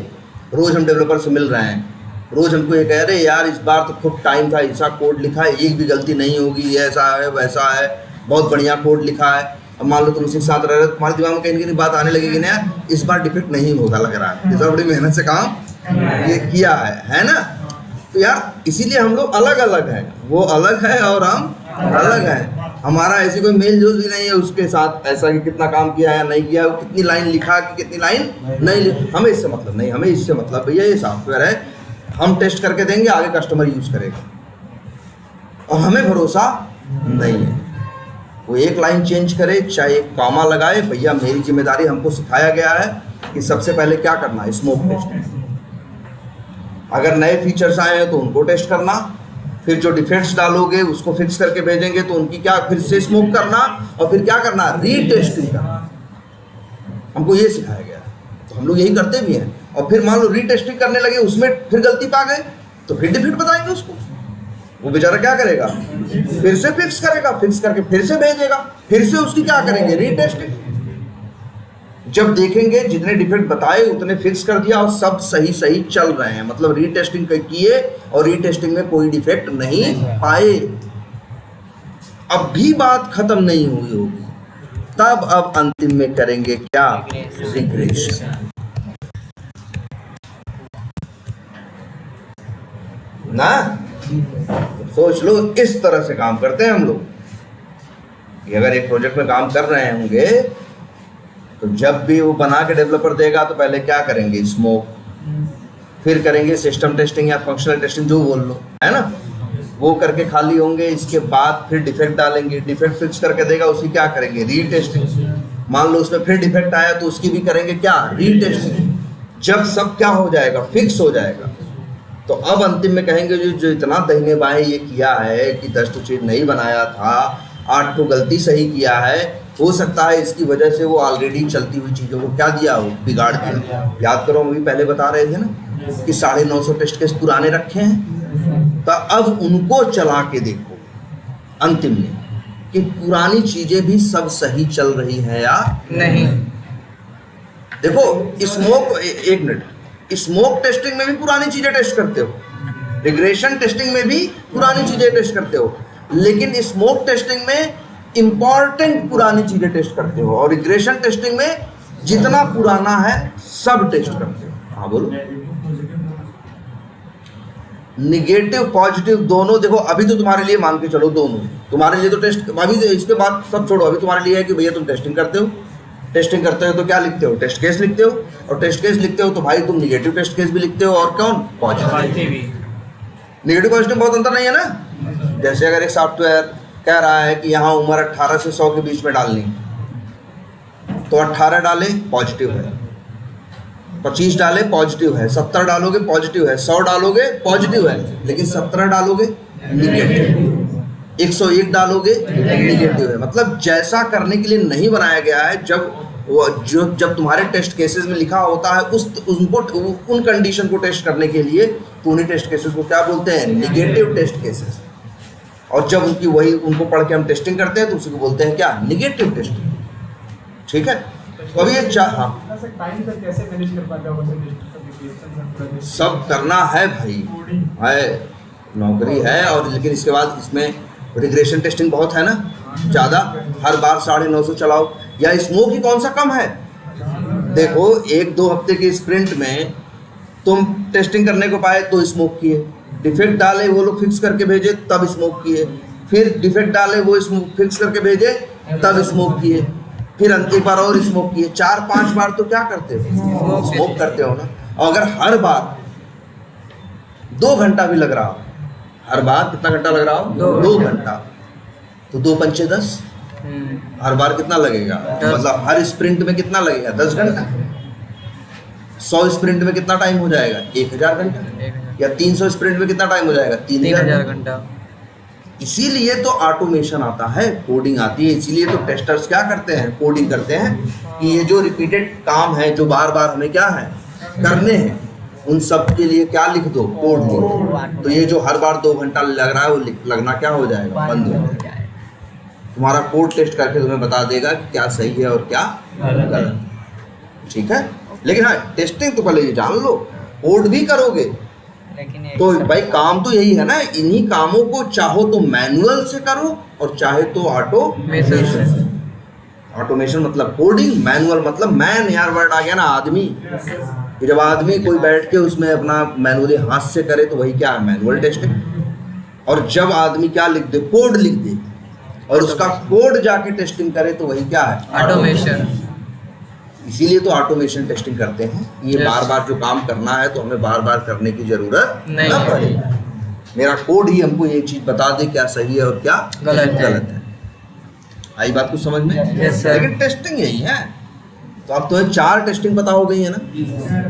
रोज हम डेवलपर से मिल रहे हैं, रोज हमको ये कह रहे यार इस बार तो खूब टाइम था, ऐसा कोड लिखा है, एक भी गलती नहीं होगी, ऐसा है वैसा है, बहुत बढ़िया कोड लिखा है। अब मान लो तुम उसी के साथ रह रहे हो, तुम्हारे दिमाग में कहीं ना कहीं बात आने लगेगी ना, इस बार डिफेक्ट नहीं होगा, लग रहा है इस बार बड़ी मेहनत से काम ये किया है ना। तो यार इसीलिए हम लोग अलग अलग हैं, वो अलग है और हम अलग हैं। हमारा ऐसी कोई मेल जोल भी नहीं है उसके साथ, ऐसा कि कितना काम किया या नहीं किया, कितनी लाइन लिखा कि कितनी लाइन नहीं, हमें इससे मतलब नहीं। हमें इससे मतलब भैया ये सॉफ्टवेयर है, हम टेस्ट करके देंगे, आगे कस्टमर यूज़ करेगा, और हमें भरोसा नहीं है। वो एक लाइन चेंज करे, चाहे एक कामा लगाए, भैया मेरी जिम्मेदारी, हमको सिखाया गया है कि सबसे पहले क्या करना है? Smoke test. अगर नए फीचर्स आए हैं तो उनको टेस्ट करना, फिर जो डिफेक्ट्स डालोगे उसको फिक्स करके भेजेंगे तो उनकी क्या फिर से स्मोक करना, और फिर क्या करना? रीटेस्टिंग करना। हमको ये सिखाया गया है, तो हम लोग यही करते भी हैं। और फिर मान लो रीटेस्टिंग करने लगे, उसमें फिर गलती पा गए तो फिर डिफेक्ट बताएंगे उसको, वो बेचारा क्या करेगा? फिर से फिक्स करेगा, फिक्स करके फिर से भेजेगा, फिर से उसकी क्या करेंगे? रीटेस्टिंग। जब देखेंगे जितने डिफेक्ट बताए उतने फिक्स कर दिया और सब सही सही चल रहे हैं, मतलब रीटेस्टिंग किए और रीटेस्टिंग में कोई डिफेक्ट नहीं पाए, अब भी बात खत्म नहीं हुई होगी, तब अब अंतिम में करेंगे क्या? रिग्रेशन ना। सोच लो, इस तरह से काम करते हैं हम लोग। कि अगर एक प्रोजेक्ट में काम कर रहे होंगे तो जब भी वो बना के डेवलपर देगा तो पहले क्या करेंगे, स्मोक, फिर करेंगे सिस्टम टेस्टिंग या फंक्शनल टेस्टिंग, जो बोल लो, है ना, वो करके खाली होंगे। इसके बाद फिर डिफेक्ट डालेंगे, डिफेक्ट फिक्स करके देगा, उसकी क्या करेंगे, रीटेस्टिंग। मान लो उसमें फिर डिफेक्ट आया तो उसकी भी करेंगे क्या, रीटेस्टिंग। जब सब क्या हो जाएगा, फिक्स हो जाएगा, तो अब अंतिम में कहेंगे जो इतना दाहिने बाएं ये किया है कि 10 तो चीज नहीं बनाया था, 8 तो गलती सही किया है, हो सकता है इसकी वजह से वो ऑलरेडी चलती हुई चीज़ों को क्या दिया, वो बिगाड़ दिया। याद करो, हम अभी पहले बता रहे थे ना कि 950 टेस्ट केस पुराने रखे हैं, तो अब उनको चला के देखो अंतिम में कि पुरानी चीज़ें भी सब सही चल रही हैं या नहीं। देखो स्मोक, एक मिनट, स्मोक टेस्टिंग में भी पुरानी चीज़ें टेस्ट करते हो, रिग्रेशन टेस्टिंग में भी पुरानी चीज़ें टेस्ट करते हो, लेकिन स्मोक टेस्टिंग में इंपॉर्टेंट पुरानी चीज़ें टेस्ट करते हो, और रिग्रेशन टेस्टिंग में जितना पुराना है सब टेस्ट करते हो। हाँ बोलो। निगेटिव पॉजिटिव दोनों, देखो अभी तो तुम्हारे लिए मान के चलो दोनों तुम्हारे लिए तो टेस्ट, अभी तो इसके बाद सब छोड़ो, अभी तुम्हारे लिए है कि भैया तुम टेस्टिंग करते हो, टेस्टिंग करते हो तो क्या लिखते हो, टेस्ट केस लिखते हो, और टेस्ट केस लिखते हो तो भाई तुम निगेटिव टेस्ट केस भी लिखते हो, और कौन, पॉजिटिव। निगेटिव पॉजिटिव बहुत अंतर नहीं है ना। जैसे अगर एक सॉफ्टवेयर कह रहा है कि यहाँ उम्र 18 से 100 के बीच में डालनी, तो 18 डाले पॉजिटिव है, 25 डाले पॉजिटिव है, 70 डालोगे पॉजिटिव है, 100 डालोगे पॉजिटिव है, लेकिन 17 डालोगे निगेटिव, 101 डालोगे निगेटिव है। मतलब जैसा करने के लिए नहीं बनाया गया है। जब तुम्हारे टेस्ट केसेस में लिखा होता है उन कंडीशन को टेस्ट करने के लिए, तो उन्हीं टेस्ट केसेस को क्या बोलते हैं, निगेटिव टेस्ट केसेस। और जब उनको पढ़ के हम टेस्टिंग करते हैं तो उसी को बोलते हैं क्या, निगेटिव टेस्टिंग। ठीक है, तो अभी ये सब करना है भाई, है नौकरी है, और लेकिन इसके बाद इसमें रिग्रेशन टेस्टिंग बहुत है ना, ज़्यादा, हर बार 950 चलाओ। या स्मोक ही कौन सा कम है, देखो 1-2 हफ्ते के स्प्रिंट में तुम टेस्टिंग करने को पाए तो स्मोक किए, डिफेक्ट डाले वो लोग फिक्स करके भेजे तब स्मोक किए, फिर डिफेक्ट डाले वो फिक्स करके भेजे तब स्मोक किए, फिर एक बार और स्मोक किए, 4-5 बार तो क्या करते हो, स्मोक करते हो ना। और अगर हर बार 2 घंटा भी लग रहा हो, हर बार कितना घंटा लग रहा हो, 2 घंटा, तो 2 पंचे 10, हर बार कितना लगेगा, मतलब हर स्प्रिंट में कितना लगेगा, 10 घंटा। 100 स्प्रिंट में कितना टाइम हो जाएगा, 1000 घंटा। या 300 स्प्रिंट में कितना टाइम हो जाएगा, 3000 घंटा। इसीलिए तो ऑटोमेशन आता है, कोडिंग आती है। इसीलिए तो टेस्टर्स क्या करते हैं, कोडिंग करते हैं कि ये जो रिपीटेड काम है, जो बार बार हमें क्या है करने हैं, उन सब के लिए क्या लिख दो, कोड लिख दो। तो ये जो हर बार 2 घंटा लग रहा है, वो लगना क्या हो जाएगा, बंद हो जाएगा। तुम्हारा कोड टेस्ट करके तुम्हें बता देगा कि क्या सही है और क्या गलत। ठीक है, लेकिन हाँ टेस्टिंग तो पहले ये जान लो, कोड भी करोगे तो भाई काम तो यही है ना। इन्हीं कामों को चाहो तो मैनुअल से करो और चाहे तो ऑटोमेशन। ऑटोमेशन मतलब कोडिंग, मैनुअल मतलब मैन, यार वर्ड आ गया ना, आदमी। कि जब आदमी कोई बैठ के उसमें अपना मैनुअली हाथ से करे तो वही क्या है, मैनुअल टेस्टिंग। और जब आदमी क्या लिख दे, कोड लिख दे, और उसका कोड जाके टेस्टिंग करे तो वही क्या है, ऑटोमेशन। इसीलिए तो ऑटोमेशन टेस्टिंग करते हैं। ये बार बार जो काम करना है तो हमें बार बार करने की जरूरत नहीं पड़े। मेरा कोड ही हमको ये चीज बता दे क्या सही है और क्या गलत है। आई बात कुछ समझ में? लेकिन टेस्टिंग यही है। तो अब तुम्हें 4 टेस्टिंग पता हो गई है ना,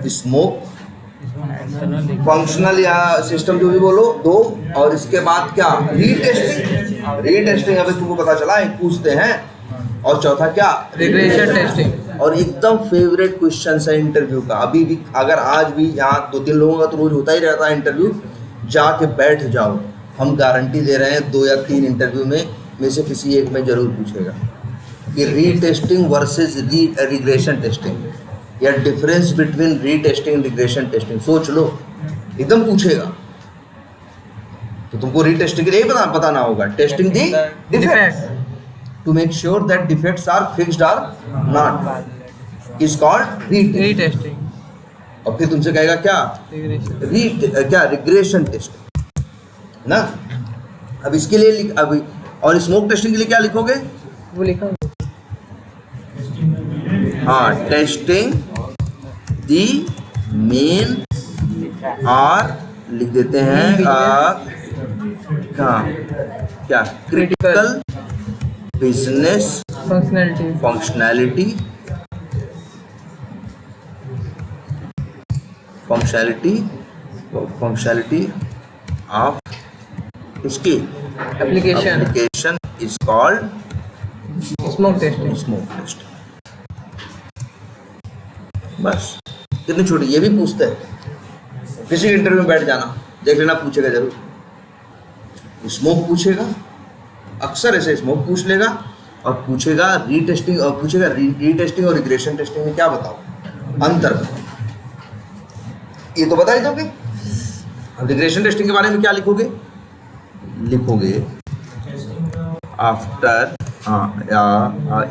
स्मोक, फंक्शनल या सिस्टम जो भी बोलो 2, और इसके बाद क्या, रीटेस्टिंग। रीटेस्टिंग अभी तुमको पता चला, एक पूछते हैं, और चौथा क्या, रिग्रेशन टेस्टिंग। और एकदम फेवरेट क्वेश्चन है इंटरव्यू का। अभी भी अगर आज भी यहाँ 2-3 लोगों का तो रोज होता ही रहता है इंटरव्यू, जाके बैठ जाओ, हम गारंटी दे रहे हैं 2 या 3 इंटरव्यू में से किसी एक में जरूर पूछेगा कि रीटेस्टिंग वर्सेस रिग्रेशन टेस्टिंग, या difference between retesting and regression testing. सोच लो, एकदम पूछेगा। तो तुमको रीटेस्टिंग के लिए बताना होगा, testing the defect to make sure that defects are fixed or not is called retesting। और फिर तुमसे कहेगा क्या, रिग्रेशन टेस्टिंग ना। अब इसके लिए अभी, और स्मोक टेस्टिंग के लिए क्या लिखोगे, वो लिखा हाँ, टेस्टिंग दी मेन और लिख देते हैं क्या critical business functionality functionality of इसकी application is called smoke testing. Test. बस कितनी छोटी, ये भी पूछते हैं। किसी इंटरव्यू में बैठ जाना, देख लेना, पूछेगा जरूर। स्मोक पूछेगा, अक्सर ऐसे स्मोक पूछ लेगा, और पूछेगा रीटेस्टिंग, और पूछेगा रीटेस्टिंग और रिग्रेशन टेस्टिंग में क्या बताओ अंतर बताओ। ये तो बता ही दोगे। रिग्रेशन टेस्टिंग के बारे में क्या लिखोगे? आफ्टर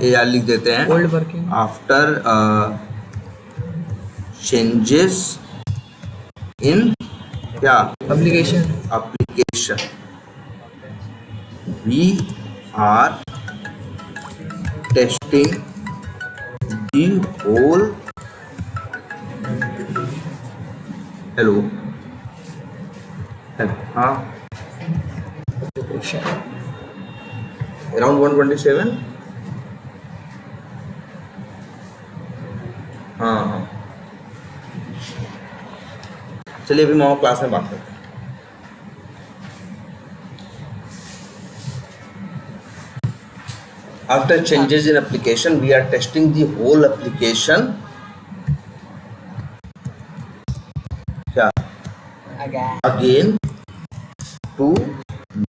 या लिख देते हैं ओल्ड वर्किंग आफ्टर चेंजेस इन क्या application we are testing the whole हाँ around 127 हाँ चलिए अभी हम क्लास में बात करते हैं। After changes in application, we are testing the whole application. क्या? Again to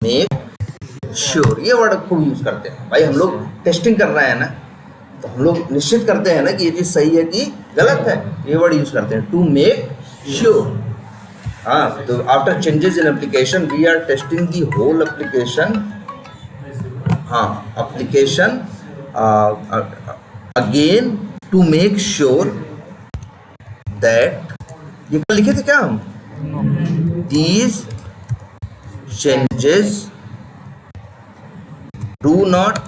make sure. ये वर्ड खूब यूज करते हैं भाई। हम लोग टेस्टिंग कर रहे हैं ना, तो हम लोग निश्चित करते हैं ना कि ये चीज सही है कि गलत है। ये वर्ड यूज करते हैं, टू मेक श्योर। हाँ, तो after changes in application we are testing the whole application. हाँ, application again to make sure that, ये कल लिखे थे क्या हम? दीज चेंजेस डू नॉट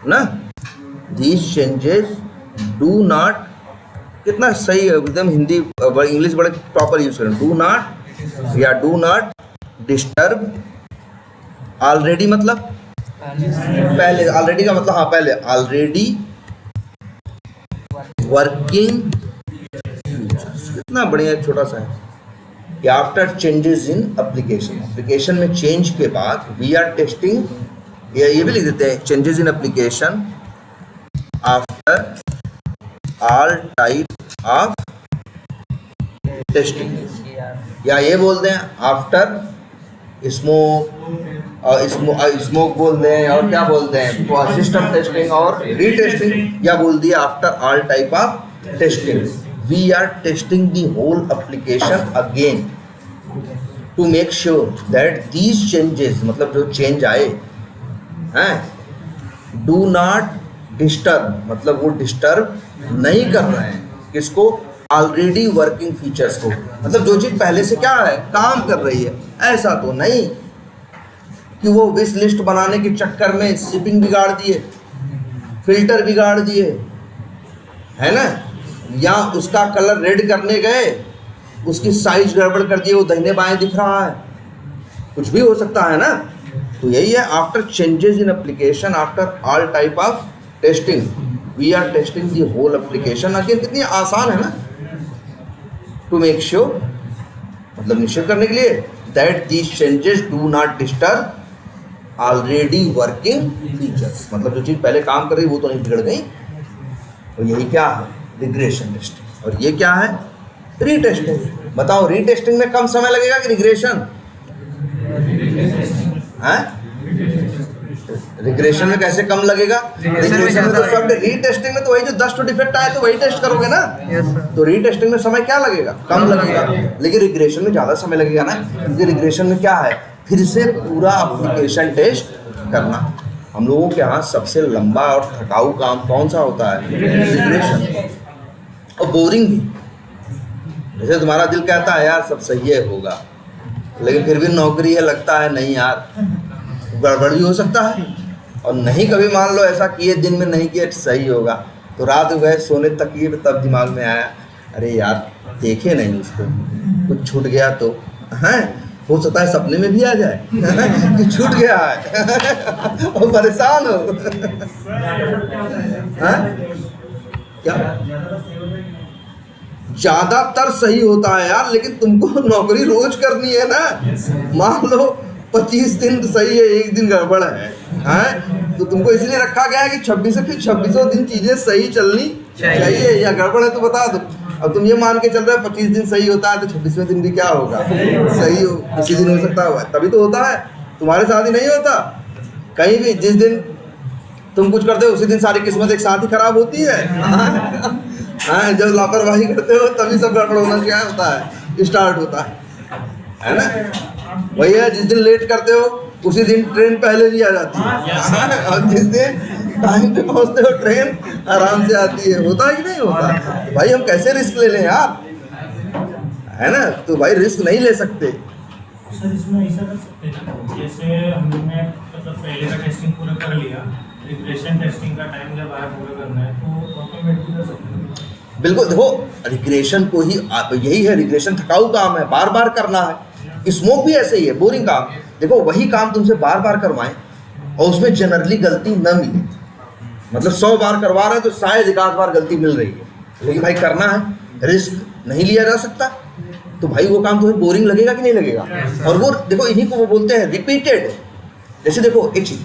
ना, दीज चेंजेस डू नॉट, कितना सही है एकदम। हिंदी इंग्लिश बड़े प्रॉपर यूज करें। डू नॉट या डू नॉट डिस्टर्ब ऑलरेडी, मतलब पहले, ऑलरेडी का मतलब हाँ पहले, ऑलरेडी वर्किंग। कितना बढ़िया छोटा सा है कि आफ्टर चेंजेस इन एप्लीकेशन में चेंज के बाद वी आर टेस्टिंग, ये भी लिख देते हैं, changes in application after all type of testing, या ये बोल दें आफ्टर स्मोक बोल दें, और क्या बोलते हैं सिस्टम टेस्टिंग और रीटेस्टिंग, या बोल दिया after all type of testing we are testing the whole application again to make sure that these changes, मतलब जो चेंज आए हैं, डू नॉट डिस्टर्ब, मतलब वो डिस्टर्ब नहीं कर रहे हैं किसको? ऑलरेडी वर्किंग फीचर्स को। मतलब जो चीज़ पहले से क्या है, काम कर रही है। ऐसा तो नहीं कि वो विश लिस्ट बनाने के चक्कर में शिपिंग बिगाड़ दिए, फिल्टर बिगाड़ दिए, है ना, या उसका कलर रेड करने गए, उसकी साइज गड़बड़ कर दिए, वो दाहिने बाएं दिख रहा है, कुछ भी हो सकता है ना। तो यही है, after changes in application after all type of testing we are testing the whole application again. कितनी आसान है ना, टू मेक श्योर, मतलब निश्चित करने के लिए that these changes do not disturb already working features, मतलब जो चीज़ पहले काम कर रही वो तो नहीं बिगड़ गई। और यही क्या है, रिग्रेशन टेस्टिंग। और ये क्या है, रीटेस्टिंग। बताओ रीटेस्टिंग में कम समय लगेगा कि रिग्रेशन? रिग्रेशन में कैसे कम लगेगा? रिग्रेशन में तो सब, रीटेस्टिंग में तो वही जो 10 डिफेक्ट आए तो वही टेस्ट करोगे ना। तो रीटेस्टिंग में समय क्या लगेगा, कम लगेगा। लेकिन रिग्रेशन में ज़्यादा समय लगेगा ना, क्योंकि रिग्रेशन में क्या है, फिर से पूरा एप्लीकेशन टेस्ट करना। हम लोगों के यहाँ सबसे लंबा और थकाऊ काम कौन सा होता है? रिग्रेशन। और बोरिंग भी। जैसे तुम्हारा दिल कहता है यार सब सही है होगा, लेकिन फिर भी नौकरी है, लगता है नहीं यार गड़बड़ भी हो सकता है। और नहीं कभी मान लो ऐसा किए दिन में नहीं किए सही होगा, तो रात में गए सोने तकिए पे तब दिमाग में आया अरे यार देखे नहीं उसको, कुछ छूट गया तो हैं, हो सकता है सपने में भी आ जाए कि छूट गया है और परेशान हो हैं? क्या ज्यादातर सही होता है यार, लेकिन तुमको नौकरी रोज करनी है ना। मान लो 25 दिन सही है, एक दिन गड़बड़ है, हैं? तो तुमको इसलिए रखा गया है कि 26 से फिर 26 दिन चीजें सही चलनी चाहिए, या गड़बड़ है तो बता दो। अब तुम ये मान के चल रहे हो 25 दिन सही होता है तो 26वें दिन भी क्या होगा, सही हो, उसी दिन हो सकता है, तभी तो होता है। तुम्हारे साथ ही नहीं होता, कहीं भी जिस दिन तुम कुछ करते हो उसी दिन सारी किस्मत एक साथ ही खराब होती है। हाँ, जब लापरवाही करते हो तभी सब गड़बड़ होना क्या होता है, स्टार्ट होता है ना। वही है, जिस दिन लेट करते हो उसी दिन ट्रेन पहले भी आ जाती है, और जिस दिन टाइम पे पहुंचते हो ट्रेन आराम से आती है। होता है कि नहीं होता? भाई हम कैसे रिस्क ले लें यार, है ना? तो भाई रिस्क नहीं ले सकते। सर इसमें ऐसा कर सकते हैं जैसे हम लोग ने मतलब पहले का टेस्टिंग पूरा कर लिया, रिग्रेशन टेस्टिंग का टाइम जब आया पूरा करना है तो ऑटोमेट भी कर सकते हैं। बिल्कुल, देखो रिग्रेशन को ही यही है, रिग्रेशन थकाऊ काम है, बार बार करना है। स्मोक भी ऐसे ही है, बोरिंग काम। देखो वही काम तुमसे बार बार करवाएं और उसमें जनरली गलती न मिले, मतलब 100 बार करवा रहे हैं तो शायद एक आध बार गलती मिल रही है, लेकिन भाई करना है, रिस्क नहीं लिया जा सकता, तो भाई वो काम तुम्हें बोरिंग लगेगा कि नहीं लगेगा। और वो देखो इन्हीं को वो बोलते हैं रिपीटेड। जैसे देखो एक चीज,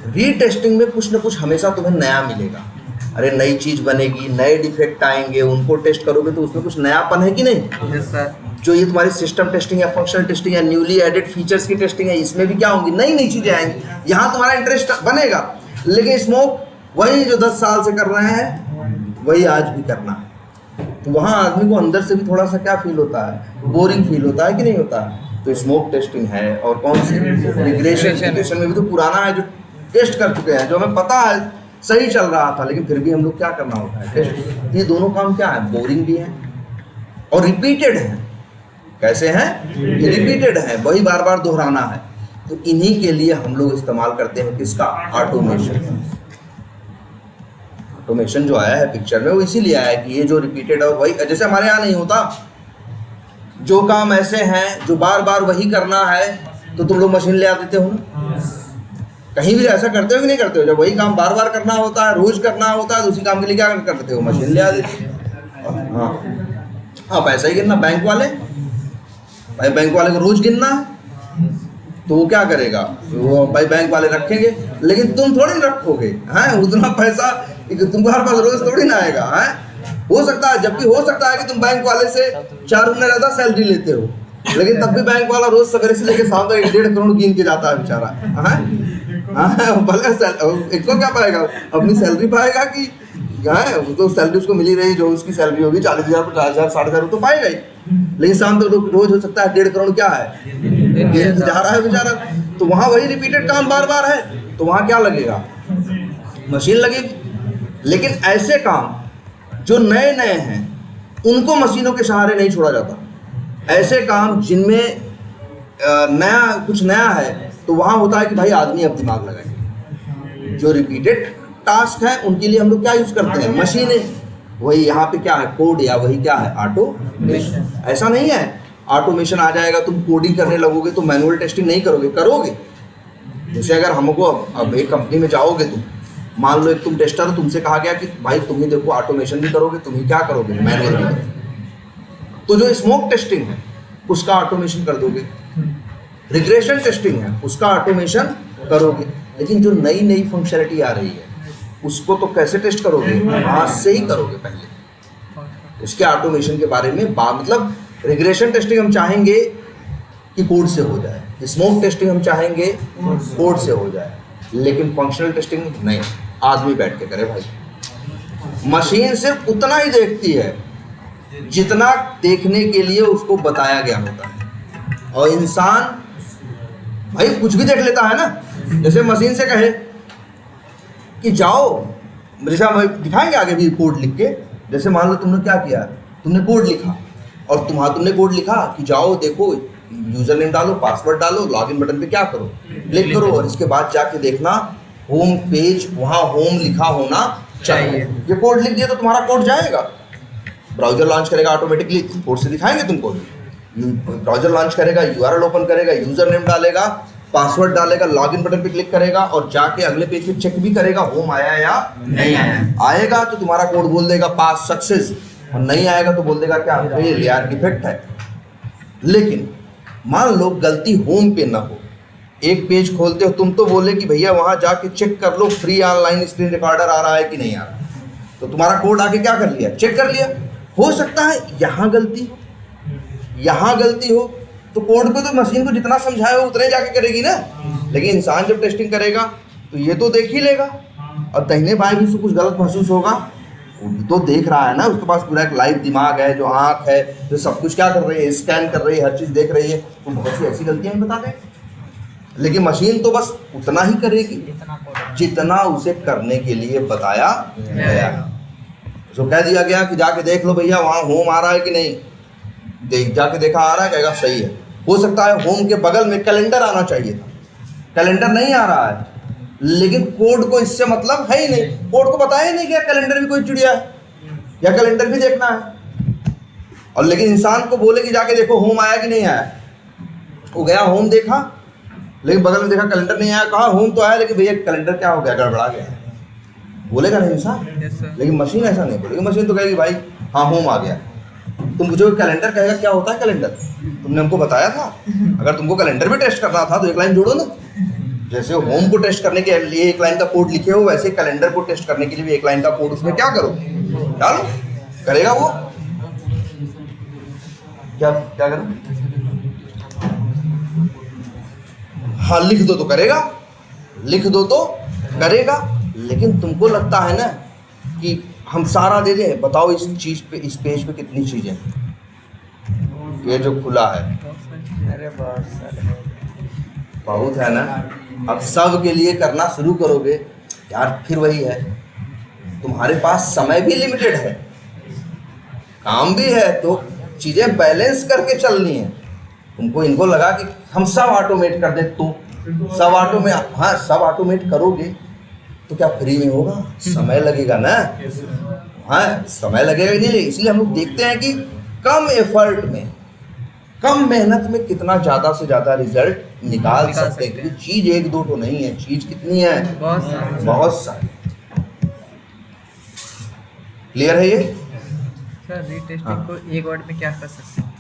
रीटेस्टिंग में कुछ ना कुछ हमेशा तुम्हें नया मिलेगा। अरे नई चीज बनेगी, नए डिफेक्ट आएंगे, उनको टेस्ट करोगे तो उसमें कुछ नयापन है कि नहीं। Yes sir. जो ये तुम्हारी सिस्टम टेस्टिंग या फंक्शनल टेस्टिंग या न्यूली एडेड फीचर्स की टेस्टिंग है, इसमें भी क्या होंगी, नई नई चीजें आएंगी, यहाँ तुम्हारा इंटरेस्ट बनेगा। लेकिन स्मोक वही जो 10 साल से कर रहे हैं वही आज भी करना है, तो वहाँ आदमी को अंदर से भी थोड़ा सा क्या फील होता है, बोरिंग फील होता है कि नहीं होता है। तो स्मोक टेस्टिंग है, और कौन सी रिग्रेशन में भी तो पुराना है, जो टेस्ट कर चुके हैं, जो हमें पता है सही चल रहा था, लेकिन फिर भी हम लोग क्या करना होता है, टेस्ट। ये दोनों काम क्या है, बोरिंग भी है और रिपीटेड है। कैसे हैं, ये रिपीटेड है, वही बार बार दोहराना है। तो इन्हीं के लिए हम लोग इस्तेमाल करते हैं किसका, ऑटोमेशन। ऑटोमेशन जो आया है पिक्चर में वो इसीलिए आया है कि ये जो रिपीटेड है वही, जैसे हमारे यहाँ नहीं होता, जो काम ऐसे हैं जो बार बार वही करना है तो तुम लोग मशीन ले आ देते हो। कहीं भी ऐसा करते हो कि नहीं करते हो, जब वही काम बार बार करना होता है, रोज करना होता है, तो उसी काम के लिए क्या करते हो, मशीन ले आ देते हो। हाँ, पैसा ही गिनना, बैंक वाले, भाई बैंक वाले को रोज गिनना है, तो वो क्या करेगा, वो भाई बैंक वाले रखेंगे, लेकिन तुम थोड़ी ना रखोगे, हैं उतना पैसा तुम्हारे पास रोज थोड़ी ना आएगा, हैं। हो सकता है, जबकि हो सकता है कि तुम बैंक वाले से 4 गुना ज़्यादा सैलरी लेते हो, लेकिन तब भी बैंक वाला रोज सवेरे से लेकर शाम तक 1.5 करोड़ गिन के जाता है बेचारा, हैं। भले इसको क्या पाएगा, अपनी सैलरी पाएगा कि है, वो तो सैलरी उसको मिली रही, जो उसकी सैलरी होगी 40,000 50,000 60,000 तो पाएगा ही, लेकिन शाम तक रोज हो सकता है 1.5 करोड़ क्या है जा रहा है बेचारा। तो वहाँ वही रिपीटेड काम बार बार है, तो वहाँ क्या लगेगा, मशीन लगेगी। लेकिन ऐसे काम जो नए नए हैं उनको मशीनों के सहारे नहीं छोड़ा जाता। ऐसे काम जिनमें कुछ नया है, तो वहाँ होता है कि भाई आदमी अब दिमाग लगाए। जो रिपीटेड टास्क है उनके लिए हम लोग क्या यूज़ करते हैं, मशीनें। वही यहाँ पे क्या है, कोड, या वही क्या है, ऑटोमेशन। ऐसा नहीं है ऑटोमेशन आ जाएगा तुम कोडिंग करने लगोगे तो मैनुअल टेस्टिंग नहीं करोगे। जैसे अगर हमको अब एक कंपनी में जाओगे, तुम मान लो एक तुम टेस्टर हो, तुमसे कहा गया कि भाई तुम ही देखो ऑटोमेशन भी करोगे, तुम ही क्या करोगे, मैनुअल भी करोगे। तो जो स्मोक टेस्टिंग है उसका ऑटोमेशन कर दोगे, रिग्रेशन टेस्टिंग है उसका ऑटोमेशन करोगे, लेकिन जो नई नई फंक्शनलिटी आ रही है उसको तो कैसे टेस्ट करोगे, हाथ से ही करोगे पहले। उसके ऑटोमेशन के बारे में मतलब रिग्रेशन टेस्टिंग हम चाहेंगे कि कोड से हो जाए, स्मोक टेस्टिंग हम चाहेंगे कोड से हो जाए, लेकिन फंक्शनल टेस्टिंग नहीं, आदमी बैठ के करे भाई। मशीन सिर्फ उतना ही देखती है जितना देखने के लिए उसको बताया गया होता है, और इंसान भाई कुछ भी देख लेता है ना। जैसे मशीन से कहे कि जाओ, जैसे हम दिखाएंगे आगे भी कोड लिख के, जैसे मान लो तुमने क्या किया, तुमने कोड लिखा, और तुमने कोड लिखा कि जाओ देखो, यूज़र नेम डालो, पासवर्ड डालो, लॉगिन बटन पे क्या करो, क्लिक करो, और इसके बाद जाके देखना होम पेज, वहाँ होम लिखा होना चाहिए। ये कोड लिख दिया तो तुम्हारा कोड जाएगा, ब्राउजर लॉन्च करेगा ऑटोमेटिकली, कोड से दिखाएंगे तुमको। ब्राउजर लॉन्च करेगा, यूआरएल ओपन करेगा, यूजर नेम डालेगा, पासवर्ड डालेगा, लॉगिन बटन पे क्लिक करेगा और जाके अगले पेज पे चेक भी करेगा होम आया या नहीं आया। आएगा तो तुम्हारा कोड बोल देगा पास सक्सेस, और नहीं आएगा तो बोल देगा क्या फेल यार डिफेक्ट है। लेकिन मान लो गलती होम पे ना हो, एक पेज खोलते हो तुम तो बोले कि भैया वहाँ जाके चेक कर लो फ्री ऑनलाइन स्क्रीन रिकॉर्डर आ रहा है कि नहीं आ रहा, तो तुम्हारा कोड आके क्या कर लिया, चेक कर लिया। हो सकता है यहाँ गलती हो, यहाँ गलती हो, तो कोड पे तो मशीन को जितना समझाया हो उतने जाके करेगी ना, लेकिन इंसान जब टेस्टिंग करेगा तो ये तो देख ही लेगा, और दाहिने बाएं भी उसको कुछ गलत महसूस होगा, वो तो देख रहा है ना, उसके पास पूरा एक लाइव दिमाग है, जो आँख है, जो सब कुछ क्या कर रही है, स्कैन कर रही है, हर चीज़ देख रही है, तो बहुत सी ऐसी गलतियाँ बता दें। लेकिन मशीन तो बस उतना ही करेगी जितना उसे करने के लिए बताया गया है। जो कह दिया गया कि जाके देख लो भैया वहाँ होम आ रहा है कि नहीं, देख जाके देखा आ रहा है, कहेगा सही है। हो सकता है होम के बगल में कैलेंडर आना चाहिए था, कैलेंडर नहीं आ रहा है, लेकिन कोड को इससे मतलब है ही नहीं, कोड को बताया ही नहीं कि कैलेंडर भी कोई चिड़िया है या कैलेंडर भी देखना है। और लेकिन इंसान को बोले कि जाके देखो होम आया कि नहीं आया, वो गया होम देखा, लेकिन बगल में देखा कैलेंडर नहीं आया, कहा होम तो आया लेकिन भैया कैलेंडर क्या हो गया, गड़बड़ा गया, बोलेगा नहीं इंसान। लेकिन मशीन ऐसा नहीं बोलेगी, मशीन तो कहेगी भाई हाँ होम आ गया। तुम पूछोगे कैलेंडर, कहेगा क्या होता है कैलेंडर, तुमने हमको बताया था। अगर तुमको कैलेंडर भी टेस्ट करना था तो एक लाइन जोड़ो ना, जैसे होम को टेस्ट करने के लिए एक लाइन का कोड लिखे हो, वैसे कैलेंडर को टेस्ट करने के लिए भी एक लाइन का कोड उसमें क्या करो, डालो, करेगा वो। क्या क्या करो, हाँ लिख दो तो करेगा, लिख दो तो करेगा। लेकिन तुमको लगता है ना कि हम सारा दे दें, बताओ इस चीज़ पे, इस पेज पे कितनी चीज़ें, ये जो खुला है अरे बहुत सारे बहुत है ना। अब सब के लिए करना शुरू करोगे यार, फिर वही है, तुम्हारे पास समय भी लिमिटेड है, काम भी है, तो चीज़ें बैलेंस करके चलनी है। तुमको इनको लगा कि हम सब ऑटोमेट कर दे, तो सब ऑटोमेट, हाँ सब ऑटोमेट करोगे तो क्या फ्री में होगा, समय लगेगा ना, हाँ समय लगेगा नहीं। इसलिए हम लोग देखते हैं कि कम एफर्ट में, कम मेहनत में कितना ज़्यादा से ज़्यादा रिजल्ट निकाल सकते हैं। क्योंकि चीज़ एक दो तो नहीं है, चीज़ कितनी है, बहुत सारी। क्लियर है ये सर रीटेस्टिंग को एक वर्ड में क्या कर सकते हैं?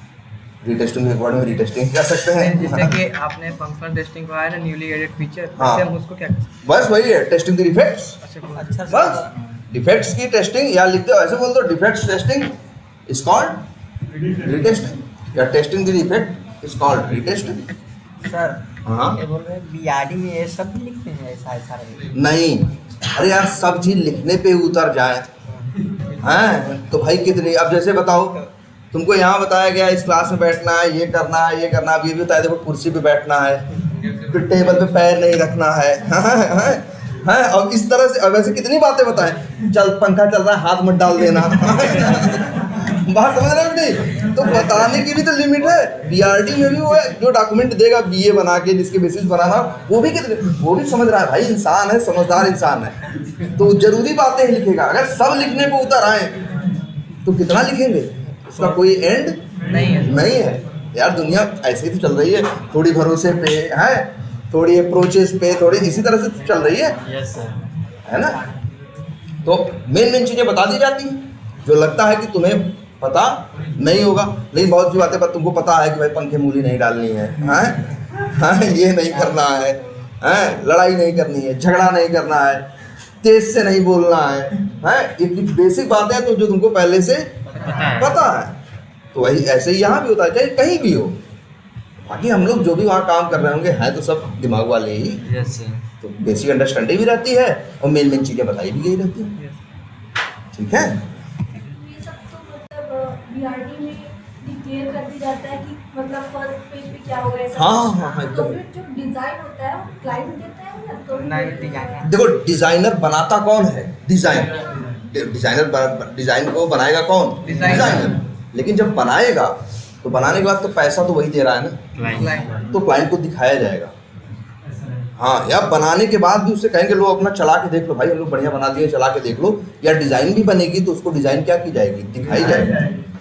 रीटेस्टिंग एक वर्ड में रीटेस्टिंग कर सकते हैं, जैसे कि आपने फंक्शनल टेस्टिंग को आया ना, न्यूली एडेड फीचर, हाँ। हम उसको क्या कर सकते हैं? बस वही है, टेस्टिंग द डिफेक्ट्स। अच्छा बस डिफेक्ट्स की टेस्टिंग, या लिख दो ऐसे बोल दो, defects testing is called retesting, या testing the defect is called retesting. Sir हाँ ये बोल रहे हैं बीआरडी में ये सब भी लिखते हैं ऐसा ऐसा नहीं, अरे यार सब चीज़ लिखने पे उतर जाए हैं तो भाई कितनी। अब जैसे बताओ, तुमको यहाँ बताया गया इस क्लास में बैठना है, ये करना है, ये करना है, अब ये भी बताया देखो कुर्सी पे बैठना है, फिर टेबल पे पैर नहीं रखना है, हैं और इस तरह से। अब ऐसे कितनी बातें बताएं, चल पंखा चल रहा है हाथ मत डाल देना बात समझ रहे हो नहीं, तो बताने की भी तो लिमिट है। बीआरडी में भी वो है, जो डॉक्यूमेंट देगा बीए बना के, जिसके बेसिस बनाना, वो भी कितने, वो भी समझ रहा है भाई, इंसान है, समझदार इंसान है, तो जरूरी बातें ही लिखेगा। अगर सब लिखने पे उतर आए तो कितना लिखेंगे, उसका कोई एंड नहीं है यार। दुनिया ऐसे ही तो चल रही है, थोड़ी भरोसे पे है, थोड़ी अप्रोचेस पे, थोड़ी इसी तरह से चल रही है, है ना। तो मेन चीज़ें बता दी जाती हैं जो लगता है कि तुम्हें पता नहीं होगा, लेकिन बहुत सी बातें पर तुमको पता है कि भाई पंखे मूली नहीं डालनी है, हैं ये नहीं करना है, हैं लड़ाई नहीं करनी है, झगड़ा नहीं करना है, तेज से नहीं बोलना है, ये बेसिक बातें हैं तो जो तुमको पहले से पता है। तो वही ऐसे ही यहाँ भी होता है, चाहे कहीं भी हो। बाकी हम लोग जो भी वहाँ काम कर रहे होंगे हैं तो सब दिमाग वाले ही, तो बेसिक अंडरस्टैंडिंग भी रहती है और मेन चीज़ें बताई भी गई रहती हैं, ठीक है। ये सब तो मतलब बीआरडी में डिक्लेयर कर दिया जाता है कि मतलब फर्स्ट पेज पे क्या होगा ऐसा। हाँ, तो फिर जो डिजाइन होता है वो क्लाइंट देता है या तो डिजाइनर। देखो डिजाइनर बनाता कौन है, डिजाइन को बनाएगा कौन, डिजाइनर। लेकिन जब बनाएगा तो बनाने के बाद तो पैसा तो वही दे रहा है ना, तो क्लाइंट को दिखाया जाएगा, हाँ, या बनाने के बाद भी उससे कहेंगे लो अपना चला के देख लो भाई, हम लोग बढ़िया बना दिए, चला के देख लो। या डिज़ाइन भी बनेगी तो उसको डिज़ाइन क्या की जाएगी, दिखाई जाएगी।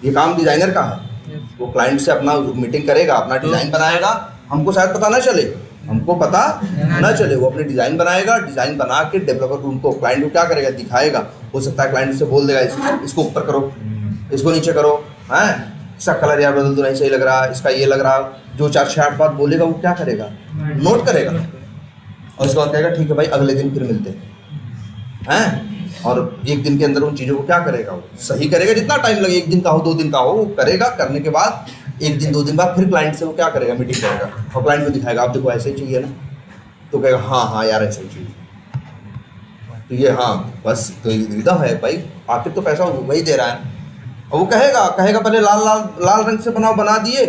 ये काम डिज़ाइनर का है, वो क्लाइंट से अपना मीटिंग करेगा, अपना डिज़ाइन बनाएगा। हमको शायद पता ना चले, हमको पता ना चले, वो अपने डिज़ाइन बनाएगा, डिज़ाइन बना के डेवलपर उनको क्लाइंट को क्या करेगा, दिखाएगा। हो सकता है क्लाइंट से बोल देगा इसको ऊपर करो, इसको नीचे करो, हैं इसका कलर यार बदल दो, नहीं सही लग रहा, इसका ये लग रहा। जो 4-6-8 बात बोलेगा वो क्या करेगा, नोट करेगा, और उसके बाद कहेगा ठीक है भाई अगले दिन फिर मिलते हैं। और एक दिन के अंदर उन चीज़ों को क्या करेगा, वो सही करेगा। जितना टाइम लगे, 1 दिन का हो 2 दिन का हो, वो करेगा। करने के बाद 1 दिन 2 दिन बाद फिर क्लाइंट से वो क्या करेगा, मीटिंग करेगा, और क्लाइंट को दिखाएगा, आप देखो ऐसे ही चाहिए ना, तो कहेगा हाँ हाँ यार ऐसे ही चाहिए। तो ये हाँ बस तो विधा है भाई, आखिर तो पैसा वही दे रहा है। और वो कहेगा पहले लाल रंग से बनाओ, बना दिए,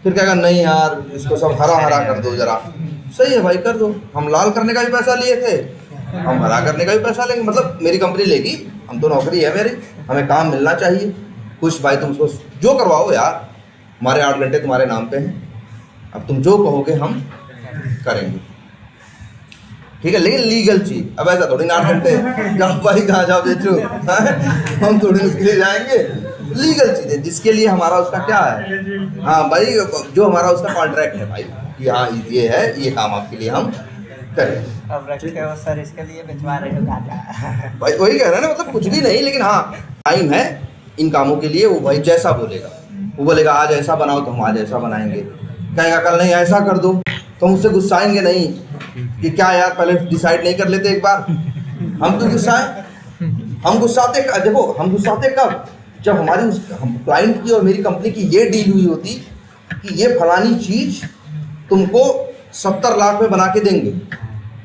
फिर कहेगा नहीं यार इसको सब हरा कर दो जरा। सही है भाई कर दो, हम लाल करने का भी पैसा लिए थे, हम हरा करने का भी पैसा लेंगे, मतलब मेरी कंपनी लेगी, हम तो नौकरी है मेरी, हमें काम मिलना चाहिए। कुछ भाई तुम उसको जो करवाओ यार, हमारे 8 घंटे तुम्हारे नाम पे हैं, अब तुम जो कहोगे हम करेंगे, ठीक है। लेकिन लीगल चीज, अब ऐसा थोड़ी ना 8 घंटे जाओ भाई कहाँ जाओ बेचो, हम थोड़ी उसके लिए जाएंगे। लीगल चीज है जिसके लिए हमारा उसका क्या है, हाँ भाई जो हमारा उसका कॉन्ट्रैक्ट है भाई कि हाँ ये है, ये काम आपके लिए हम करें। अब रखे हो सर, इसके लिए भिजवा रहे हो गाजा। भाई वही कह रहा है ना, मतलब कुछ भी नहीं, लेकिन हाँ टाइम है इन कामों के लिए। वो भाई जैसा बोलेगा, वो बोलेगा आज ऐसा बनाओ तो हम आज ऐसा बनाएंगे, कहेगा कल नहीं ऐसा कर दो, तो हम उससे गुस्साएंगे नहीं कि क्या यार पहले डिसाइड नहीं कर लेते एक बार। हम तो गुस्साए, हम गुस्साते, देखो हम गुस्साते कब, जब हमारी उस क्लाइंट की और मेरी कंपनी की ये डील हुई होती कि ये फलानी चीज़ तुमको 70 लाख में बना के देंगे,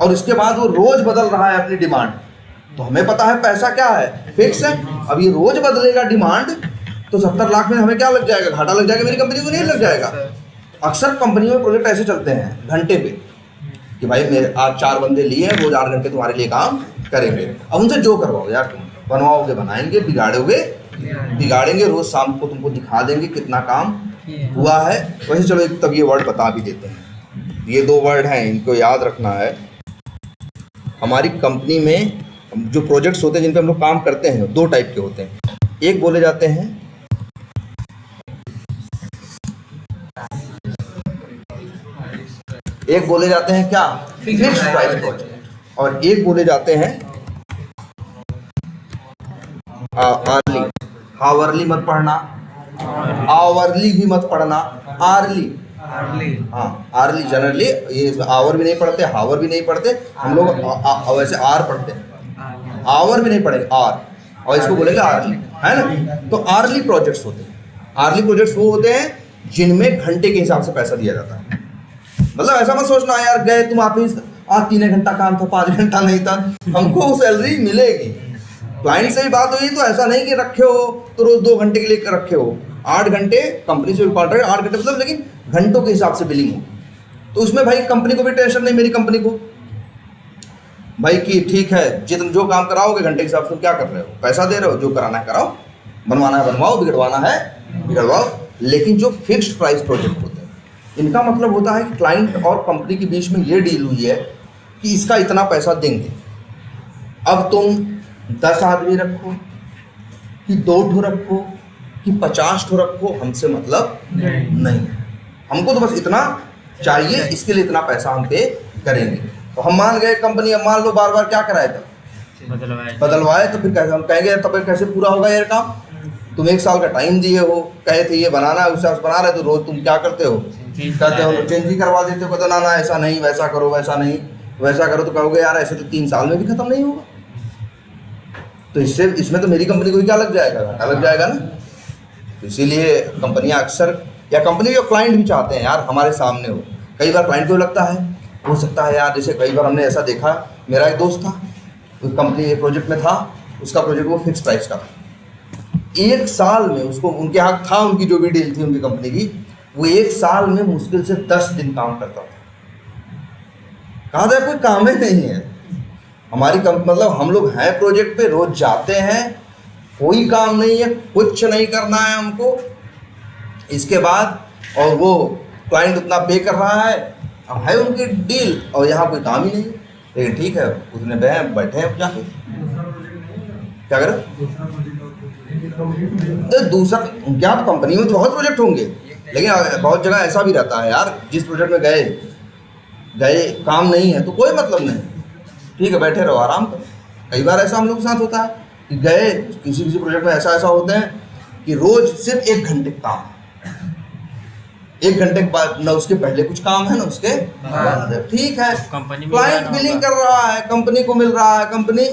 और इसके बाद वो रोज़ बदल रहा है अपनी डिमांड, तो हमें पता है पैसा क्या है, फिक्स है। अब ये रोज़ बदलेगा डिमांड, तो 70 लाख में हमें क्या लग जाएगा, घाटा लग जाएगा, मेरी कंपनी को नहीं लग जाएगा। अक्सर कंपनियों में प्रोजेक्ट ऐसे चलते हैं घंटे पे, कि भाई मेरे आज 4 बंदे लिए हैं, वो 8 घंटे तुम्हारे लिए काम करेंगे। अब उनसे जो करवाओ यार, तुम बनवाओगे बनाएंगे, बिगाड़ेंगे, रोज़ शाम को तुमको दिखा देंगे कितना काम हुआ है। वैसे चलो तब ये वर्ड बता भी देते हैं, ये 2 वर्ड हैं, इनको याद रखना है। हमारी कंपनी में जो प्रोजेक्ट्स होते हैं जिन पर हम लोग काम करते हैं, 2 टाइप के होते हैं। एक बोले जाते हैं क्या, फिक्स्ड प्राइस प्रोजेक्ट, और एक बोले जाते हैं आर्ली। हावरली मत पढ़ना, आवरली भी मत पढ़ना, आर्ली। हाँ आर्ली जनरली, ये आवर भी नहीं पढ़ते, हावर भी नहीं पढ़ते हम लोग, वैसे आर पढ़ते हैं, आवर भी नहीं पढ़ेंगे, आर, और इसको बोलेंगे आर्ली, है ना। तो आर्ली प्रोजेक्ट्स होते हैं। आर्ली प्रोजेक्ट्स वो होते हैं जिनमें घंटे के हिसाब से पैसा दिया जाता है। मतलब ऐसा मत सोचना यार गए तुम ऑफिस, आज 3 घंटा काम था, 5 घंटा नहीं था, हमको सैलरी मिलेगी। क्लाइंट से भी बात हुई तो ऐसा नहीं कि रखे हो तो रोज 2 घंटे के लिए रखे हो, 8 घंटे कंपनी से कॉन्ट्रैक्ट, 8 घंटे मतलब, लेकिन घंटों के हिसाब से बिलिंग हो। तो उसमें भाई कंपनी को भी टेंशन नहीं, मेरी कंपनी को भाई कि ठीक है जितना जो काम कराओगे घंटे के हिसाब से क्या कर रहे हो, पैसा दे रहे हो, जो कराना है कराओ, बनवाना है बनवाओ, बिगड़वाना है बिगड़वाओ। लेकिन जो फिक्स्ड प्राइस प्रोजेक्ट होते हैं, इनका मतलब होता है कि क्लाइंट और कंपनी के बीच में ये डील हुई है कि इसका इतना पैसा देंगे। अब तुम 10 आदमी रखो कि 2 ठो रखो कि 50 ठो रखो, हमसे मतलब नहीं है। हमको तो बस इतना चाहिए, इसके लिए इतना पैसा हम पे करेंगे। तो हम मान गए कंपनी, अब मान लो बार बार क्या कराए था, बदलवाए, तो फिर कैसे हम कहेंगे तब कैसे पूरा होगा ये काम। तुम 1 साल का टाइम दिए हो, कहे थे ये बनाना है, उससे बना रहे, तो रोज तुम क्या करते हो, कहते हो चेंज ही करवा देते हो, कहते ना ऐसा नहीं, वैसा करो, वैसा नहीं वैसा करो, तो कहोगे यार ऐसे तो 3 साल में भी खत्म नहीं होगा। तो इसमें तो मेरी कंपनी को ही क्या लग जाएगा, घाटा लग जाएगा ना। तो इसीलिए कंपनियां अक्सर, या कंपनी के क्लाइंट भी चाहते हैं यार हमारे सामने हो। कई बार क्लाइंट को लगता है, हो सकता है यार, जैसे कई बार हमने ऐसा देखा, मेरा एक दोस्त था, उस कंपनी प्रोजेक्ट में था, उसका प्रोजेक्ट वो फिक्स प्राइस का था। 1 साल में उसको, उनके यहाँ था, उनकी जो भी डील थी उनकी कंपनी की, वो 1 साल में मुश्किल से 10 दिन काम करता था। कहा था कोई काम ही नहीं है हमारी मतलब हम लोग हैं प्रोजेक्ट पे, रोज जाते हैं, कोई काम नहीं है, कुछ नहीं करना है हमको। इसके बाद और वो क्लाइंट उतना पे कर रहा है, अब है उनकी डील और यहाँ कोई काम ही नहीं है, लेकिन ठीक है उसने बैठे हैं जाके क्या करें। तो दूसरा क्या कंपनी में तो बहुत प्रोजेक्ट होंगे, लेकिन बहुत जगह ऐसा भी रहता है यार, जिस प्रोजेक्ट में गए काम नहीं है तो कोई मतलब नहीं, ठीक है बैठे रहो आराम करो। कई बार ऐसा हम लोग के साथ होता है कि गए किसी प्रोजेक्ट में ऐसा होते हैं कि रोज सिर्फ 1 घंटे काम, 1 घंटे के बाद ना उसके पहले कुछ काम है ना उसके बाद, ठीक है कंपनी क्लाइंट बिलिंग कर रहा है, कंपनी को मिल रहा है, कंपनी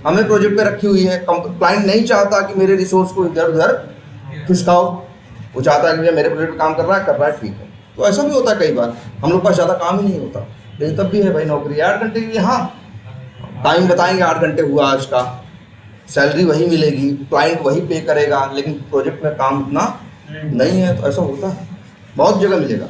हमें प्रोजेक्ट पे रखी हुई है, क्लाइंट नहीं चाहता कि मेरे रिसोर्स को इधर उधर खिसकाओ, वो चाहता है कि भैया मेरे प्रोजेक्ट पे काम कर रहा है ठीक है। तो ऐसा भी होता है कई बार, हम लोग पास ज़्यादा काम ही नहीं होता, लेकिन तब भी है भाई नौकरी 8 घंटे की, हाँ टाइम बताएंगे 8 घंटे हुआ आज का, सैलरी वही मिलेगी, क्लाइंट वही पे करेगा, लेकिन प्रोजेक्ट में काम इतना नहीं है, तो ऐसा होता है बहुत जगह मिलेगा।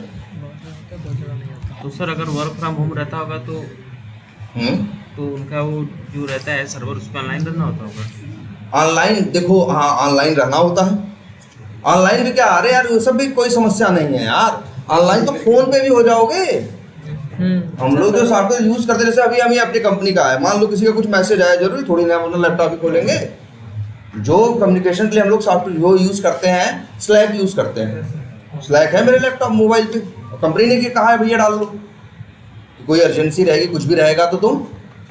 तो सर अगर वर्क फ्रॉम होम रहता होगा तो उनका वो जो रहता है सर्वर उस पर ऑनलाइन रहना होता होगा। ऑनलाइन देखो, हाँ ऑनलाइन रहना होता है, ऑनलाइन भी क्या, अरे यार वो सब भी कोई समस्या नहीं है यार, ऑनलाइन तो फोन पे भी हो जाओगे। हम लोग जो सॉफ्टवेयर यूज करते हैं, जैसे अभी हमें अपनी कंपनी का है, मान लो किसी का कुछ मैसेज आया, जरूरी थोड़ी ना अपना लैपटॉप भी खोलेंगे। जो कम्युनिकेशन के लिए हम लोग सॉफ्टवेयर वो यूज करते हैं, स्लैक यूज करते हैं, स्लैक है मेरे लैपटॉप मोबाइल पे, कंपनी ने कहा है भैया डाल लो, कोई अर्जेंसी रहेगी कुछ भी रहेगा तो तुम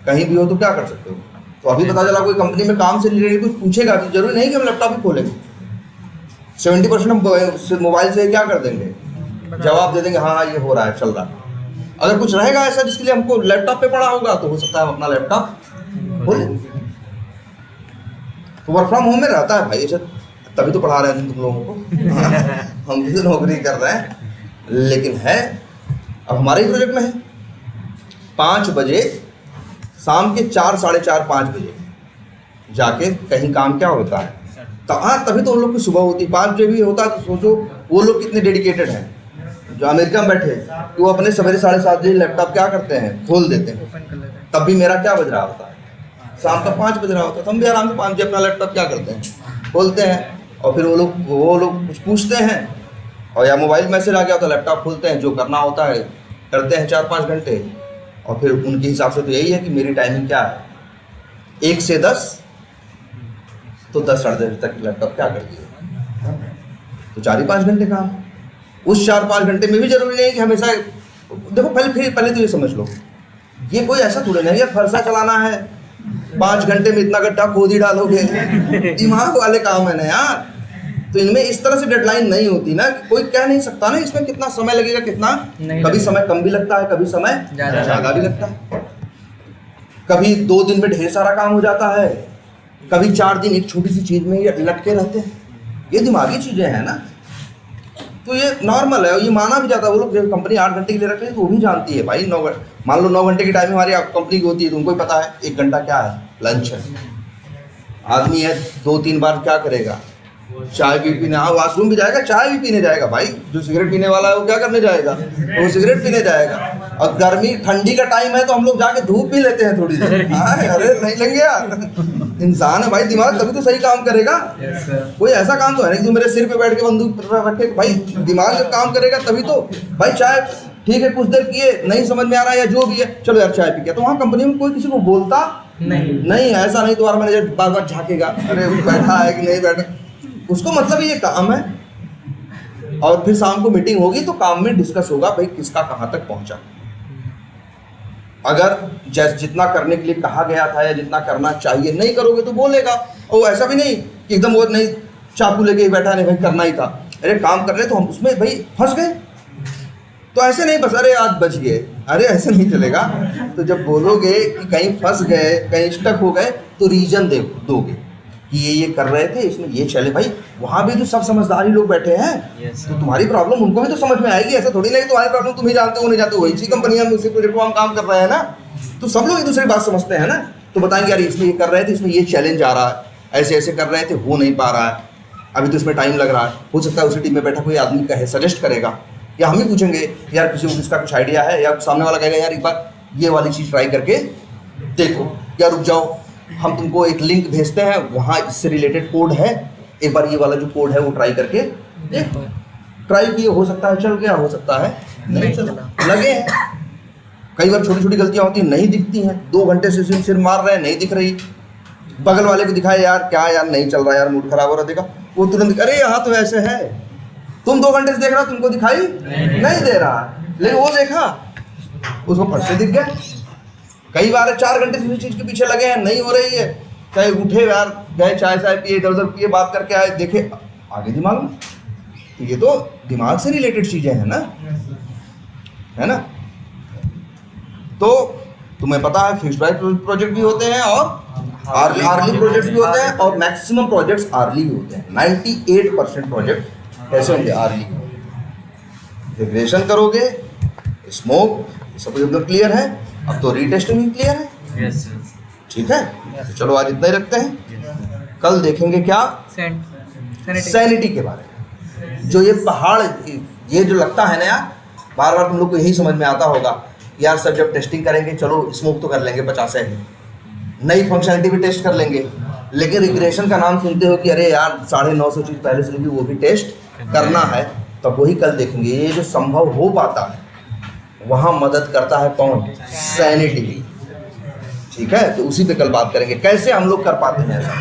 कहीं भी हो तो क्या कर सकते हो। तो अभी पता चला कोई कंपनी में काम से रिलेटेड कुछ पूछेगा तो जरूरी नहीं कि हम लैपटॉप ही खोलेंगे, 70% हम मोबाइल से क्या कर देंगे, जवाब दे देंगे हाँ ये हो रहा है चल रहा है। अगर कुछ रहेगा ऐसा जिसके लिए हमको लैपटॉप पे पढ़ा होगा तो हो सकता है हम अपना लैपटॉप खोलें। तो वर्क फ्रॉम होम में रहता है भाई, तभी तो पढ़ा रहे हैं तुम लोगों को हम भी तो नौकरी कर रहे हैं, लेकिन है अब हमारे ही प्रोजेक्ट में है 5 बजे शाम के 4, साढ़े 4, 5 बजे जाके कहीं काम क्या होता है, तो हाँ तभी तो उन लोग की सुबह होती है, 5 बजे भी होता है। तो सोचो वो लोग कितने डेडिकेटेड हैं, जो अमेरिका में बैठे तो वो अपने सवेरे 7:30 बजे लैपटॉप क्या करते हैं खोल देते हैं, तब भी मेरा क्या बज रहा होता है, शाम का 5 बज रहा होता है, तो हम भी आराम से 5 बजे अपना लैपटॉप क्या करते हैं खोलते हैं, और फिर वो लोग कुछ पूछते हैं, और या मोबाइल मैसेज आ गया तो लैपटॉप खोलते हैं, जो करना होता है करते हैं 4-5 घंटे, और फिर उनके हिसाब से तो यही है कि मेरी टाइमिंग क्या है 1 से 10, तो 10 साढ़े 10 तक लैपटॉप क्या कर दिए, तो 4-5 घंटे काम। उस 4-5 घंटे में भी जरूरी नहीं कि हमेशा देखो, पहले तो ये समझ लो, ये कोई ऐसा थोड़ी नहीं है फरसा चलाना है 5 घंटे में इतना गड्ढा खोद ही डालोगे, दिमाग वाले काम है ना यार। तो इनमें इस तरह से डेडलाइन नहीं होती ना, कोई कह नहीं सकता ना इसमें कितना समय लगेगा, कितना कभी समय कम भी लगता है, कभी समय ज़्यादा भी लगता है, कभी 2 दिन में ढेर सारा काम हो जाता है, कभी 4 दिन एक छोटी सी चीज़ में ये लटके रहते हैं, ये दिमागी चीज़ें हैं ना। तो ये नॉर्मल है और ये माना भी जाता है। वो लोग जब कंपनी 8 घंटे के लिए रखते हैं तो वो भी जानती है भाई, मान लो 9 घंटे की टाइमिंग हमारी कंपनी की होती है, तो उनको ही पता है 1 घंटा क्या है, लंच है। आदमी है 2-3 बार क्या करेगा, चाय भी पीने, हाँ वॉशरूम भी जाएगा, चाय भी पीने जाएगा भाई। जो सिगरेट पीने वाला है वो क्या करने जाएगा, वो सिगरेट पीने जाएगा। और गर्मी ठंडी का टाइम है तो हम लोग जाके धूप भी लेते हैं थोड़ी देर। हाँ अरे नहीं लेंगे यार, इंसान है भाई, दिमाग तभी तो सही काम करेगा। कोई ऐसा काम तो है नहीं कि मेरे सिर पे बैठ के बंदूक रखे, भाई दिमाग जब काम करेगा तभी तो। भाई चाय ठीक है कुछ देर किए, नहीं समझ में आ रहा है या जो भी है, चलो यार चाय पी के, तो वहाँ कंपनी में कोई किसी को बोलता नहीं ऐसा नहीं। तुम्हारा मैनेजर बार बार झाकेगा, अरे बैठा है कि नहीं बैठा, उसको मतलब ये काम है। और फिर शाम को मीटिंग होगी तो काम में डिस्कस होगा भाई किसका कहाँ तक पहुँचा। अगर जितना करने के लिए कहा गया था या जितना करना चाहिए नहीं करोगे तो बोलेगा। और ऐसा भी नहीं कि एकदम वो नहीं चाकू लेके ही बैठा, नहीं भाई करना ही था, अरे काम कर रहे तो हम उसमें भाई फंस गए, तो ऐसे नहीं बस अरे आज बच गए, अरे ऐसे नहीं चलेगा। तो जब बोलोगे कि कहीं फंस गए, कहीं स्टक हो गए, तो रीजन दोगे कि ये कर रहे थे, इसमें ये चले। भाई वहाँ भी जो सब समझदारी लोग बैठे हैं, तो तुम्हारी प्रॉब्लम उनको भी तो समझ में आएगी। ऐसा थोड़ी नहीं तुम्हारी प्रॉब्लम तुम ही जानते हो, नहीं जानते हो, इसी कंपनी में उसी प्रोजेक्ट पर हम काम कर रहे हैं ना, तो सब लोग एक दूसरे की बात समझते हैं ना। तो बताएंगे यार इसमें ये कर रहे थे, इसमें ये चैलेंज आ रहा है, ऐसे ऐसे कर रहे थे, हो नहीं पा रहा है, अभी तो इसमें टाइम लग रहा है। हो सकता है उसी टीम में बैठा कोई आदमी कहे, सजेस्ट करेगा, या हम ही पूछेंगे यार किसी को इसका कुछ आइडिया है, या सामने वाला कहेगा यार एक बार ये वाली चीज़ ट्राई करके देखो, या रुक जाओ हम तुमको एक लिंक भेजते हैं, वहाँ इससे रिलेटेड कोड है, एक बार ये वाला जो कोड है वो ट्राई करके देखो। ट्राई किए, हो सकता है चल गया, हो सकता है नहीं चला, लगे हैं। कई बार छोटी छोटी गलतियां होती हैं, नहीं दिखती हैं, 2 घंटे से सिर मार रहे हैं, नहीं दिख रही। बगल वाले को दिखाए, यार क्या यार नहीं चल रहा यार, मूड खराब हो रहा, देखा वो तुरंत अरे यहाँ तो ऐसे है, तुम 2 घंटे से देख रहा हो, तुमको दिखाई नहीं दे रहा, लेकिन वो देखा उसको फट से दिख गया। कई बार 4 घंटे से उस चीज के पीछे लगे हैं, नहीं हो रही है, चाहे उठे यार गए चाय पिए, इधर उधर पिए, बात करके आए, देखे आगे दिमाग में, तो ये तो दिमाग से रिलेटेड चीजें हैं ना, है ना। तो तुम्हें पता है फिक्स्ड प्राइस प्रोजेक्ट भी होते हैं और आर्ली प्रोजेक्ट्स भी होते हैं, और मैक्सिमम प्रोजेक्ट्स आर्ली भी होते हैं। 98% प्रोजेक्ट ऐसे होंगे आर्ली। रिग्रेशन करोगे, स्मोक, सब कुछ क्लियर है, अब तो रीटेस्टिंग भी क्लियर है। यस ठीक है, तो चलो आज इतना ही रखते हैं। कल देखेंगे क्या, सैनिटी के बारे में। जो ये पहाड़, ये जो लगता है ना यार, बार बार तुम लोग को यही समझ में आता होगा यार, सर जब टेस्टिंग करेंगे चलो स्मोक तो कर लेंगे 50 है, नई फंक्शनलिटी भी टेस्ट कर लेंगे, लेकिन रिग्रेशन का नाम सुनते हो कि अरे यार 950 चीज़ पहले से लगी, वो भी टेस्ट करना है, तब वही कल देखेंगे। ये जो संभव हो पाता है वहाँ मदद करता है कौन, सैनिटी। ठीक है, तो उसी पे कल बात करेंगे कैसे हम लोग कर पाते हैं ऐसा।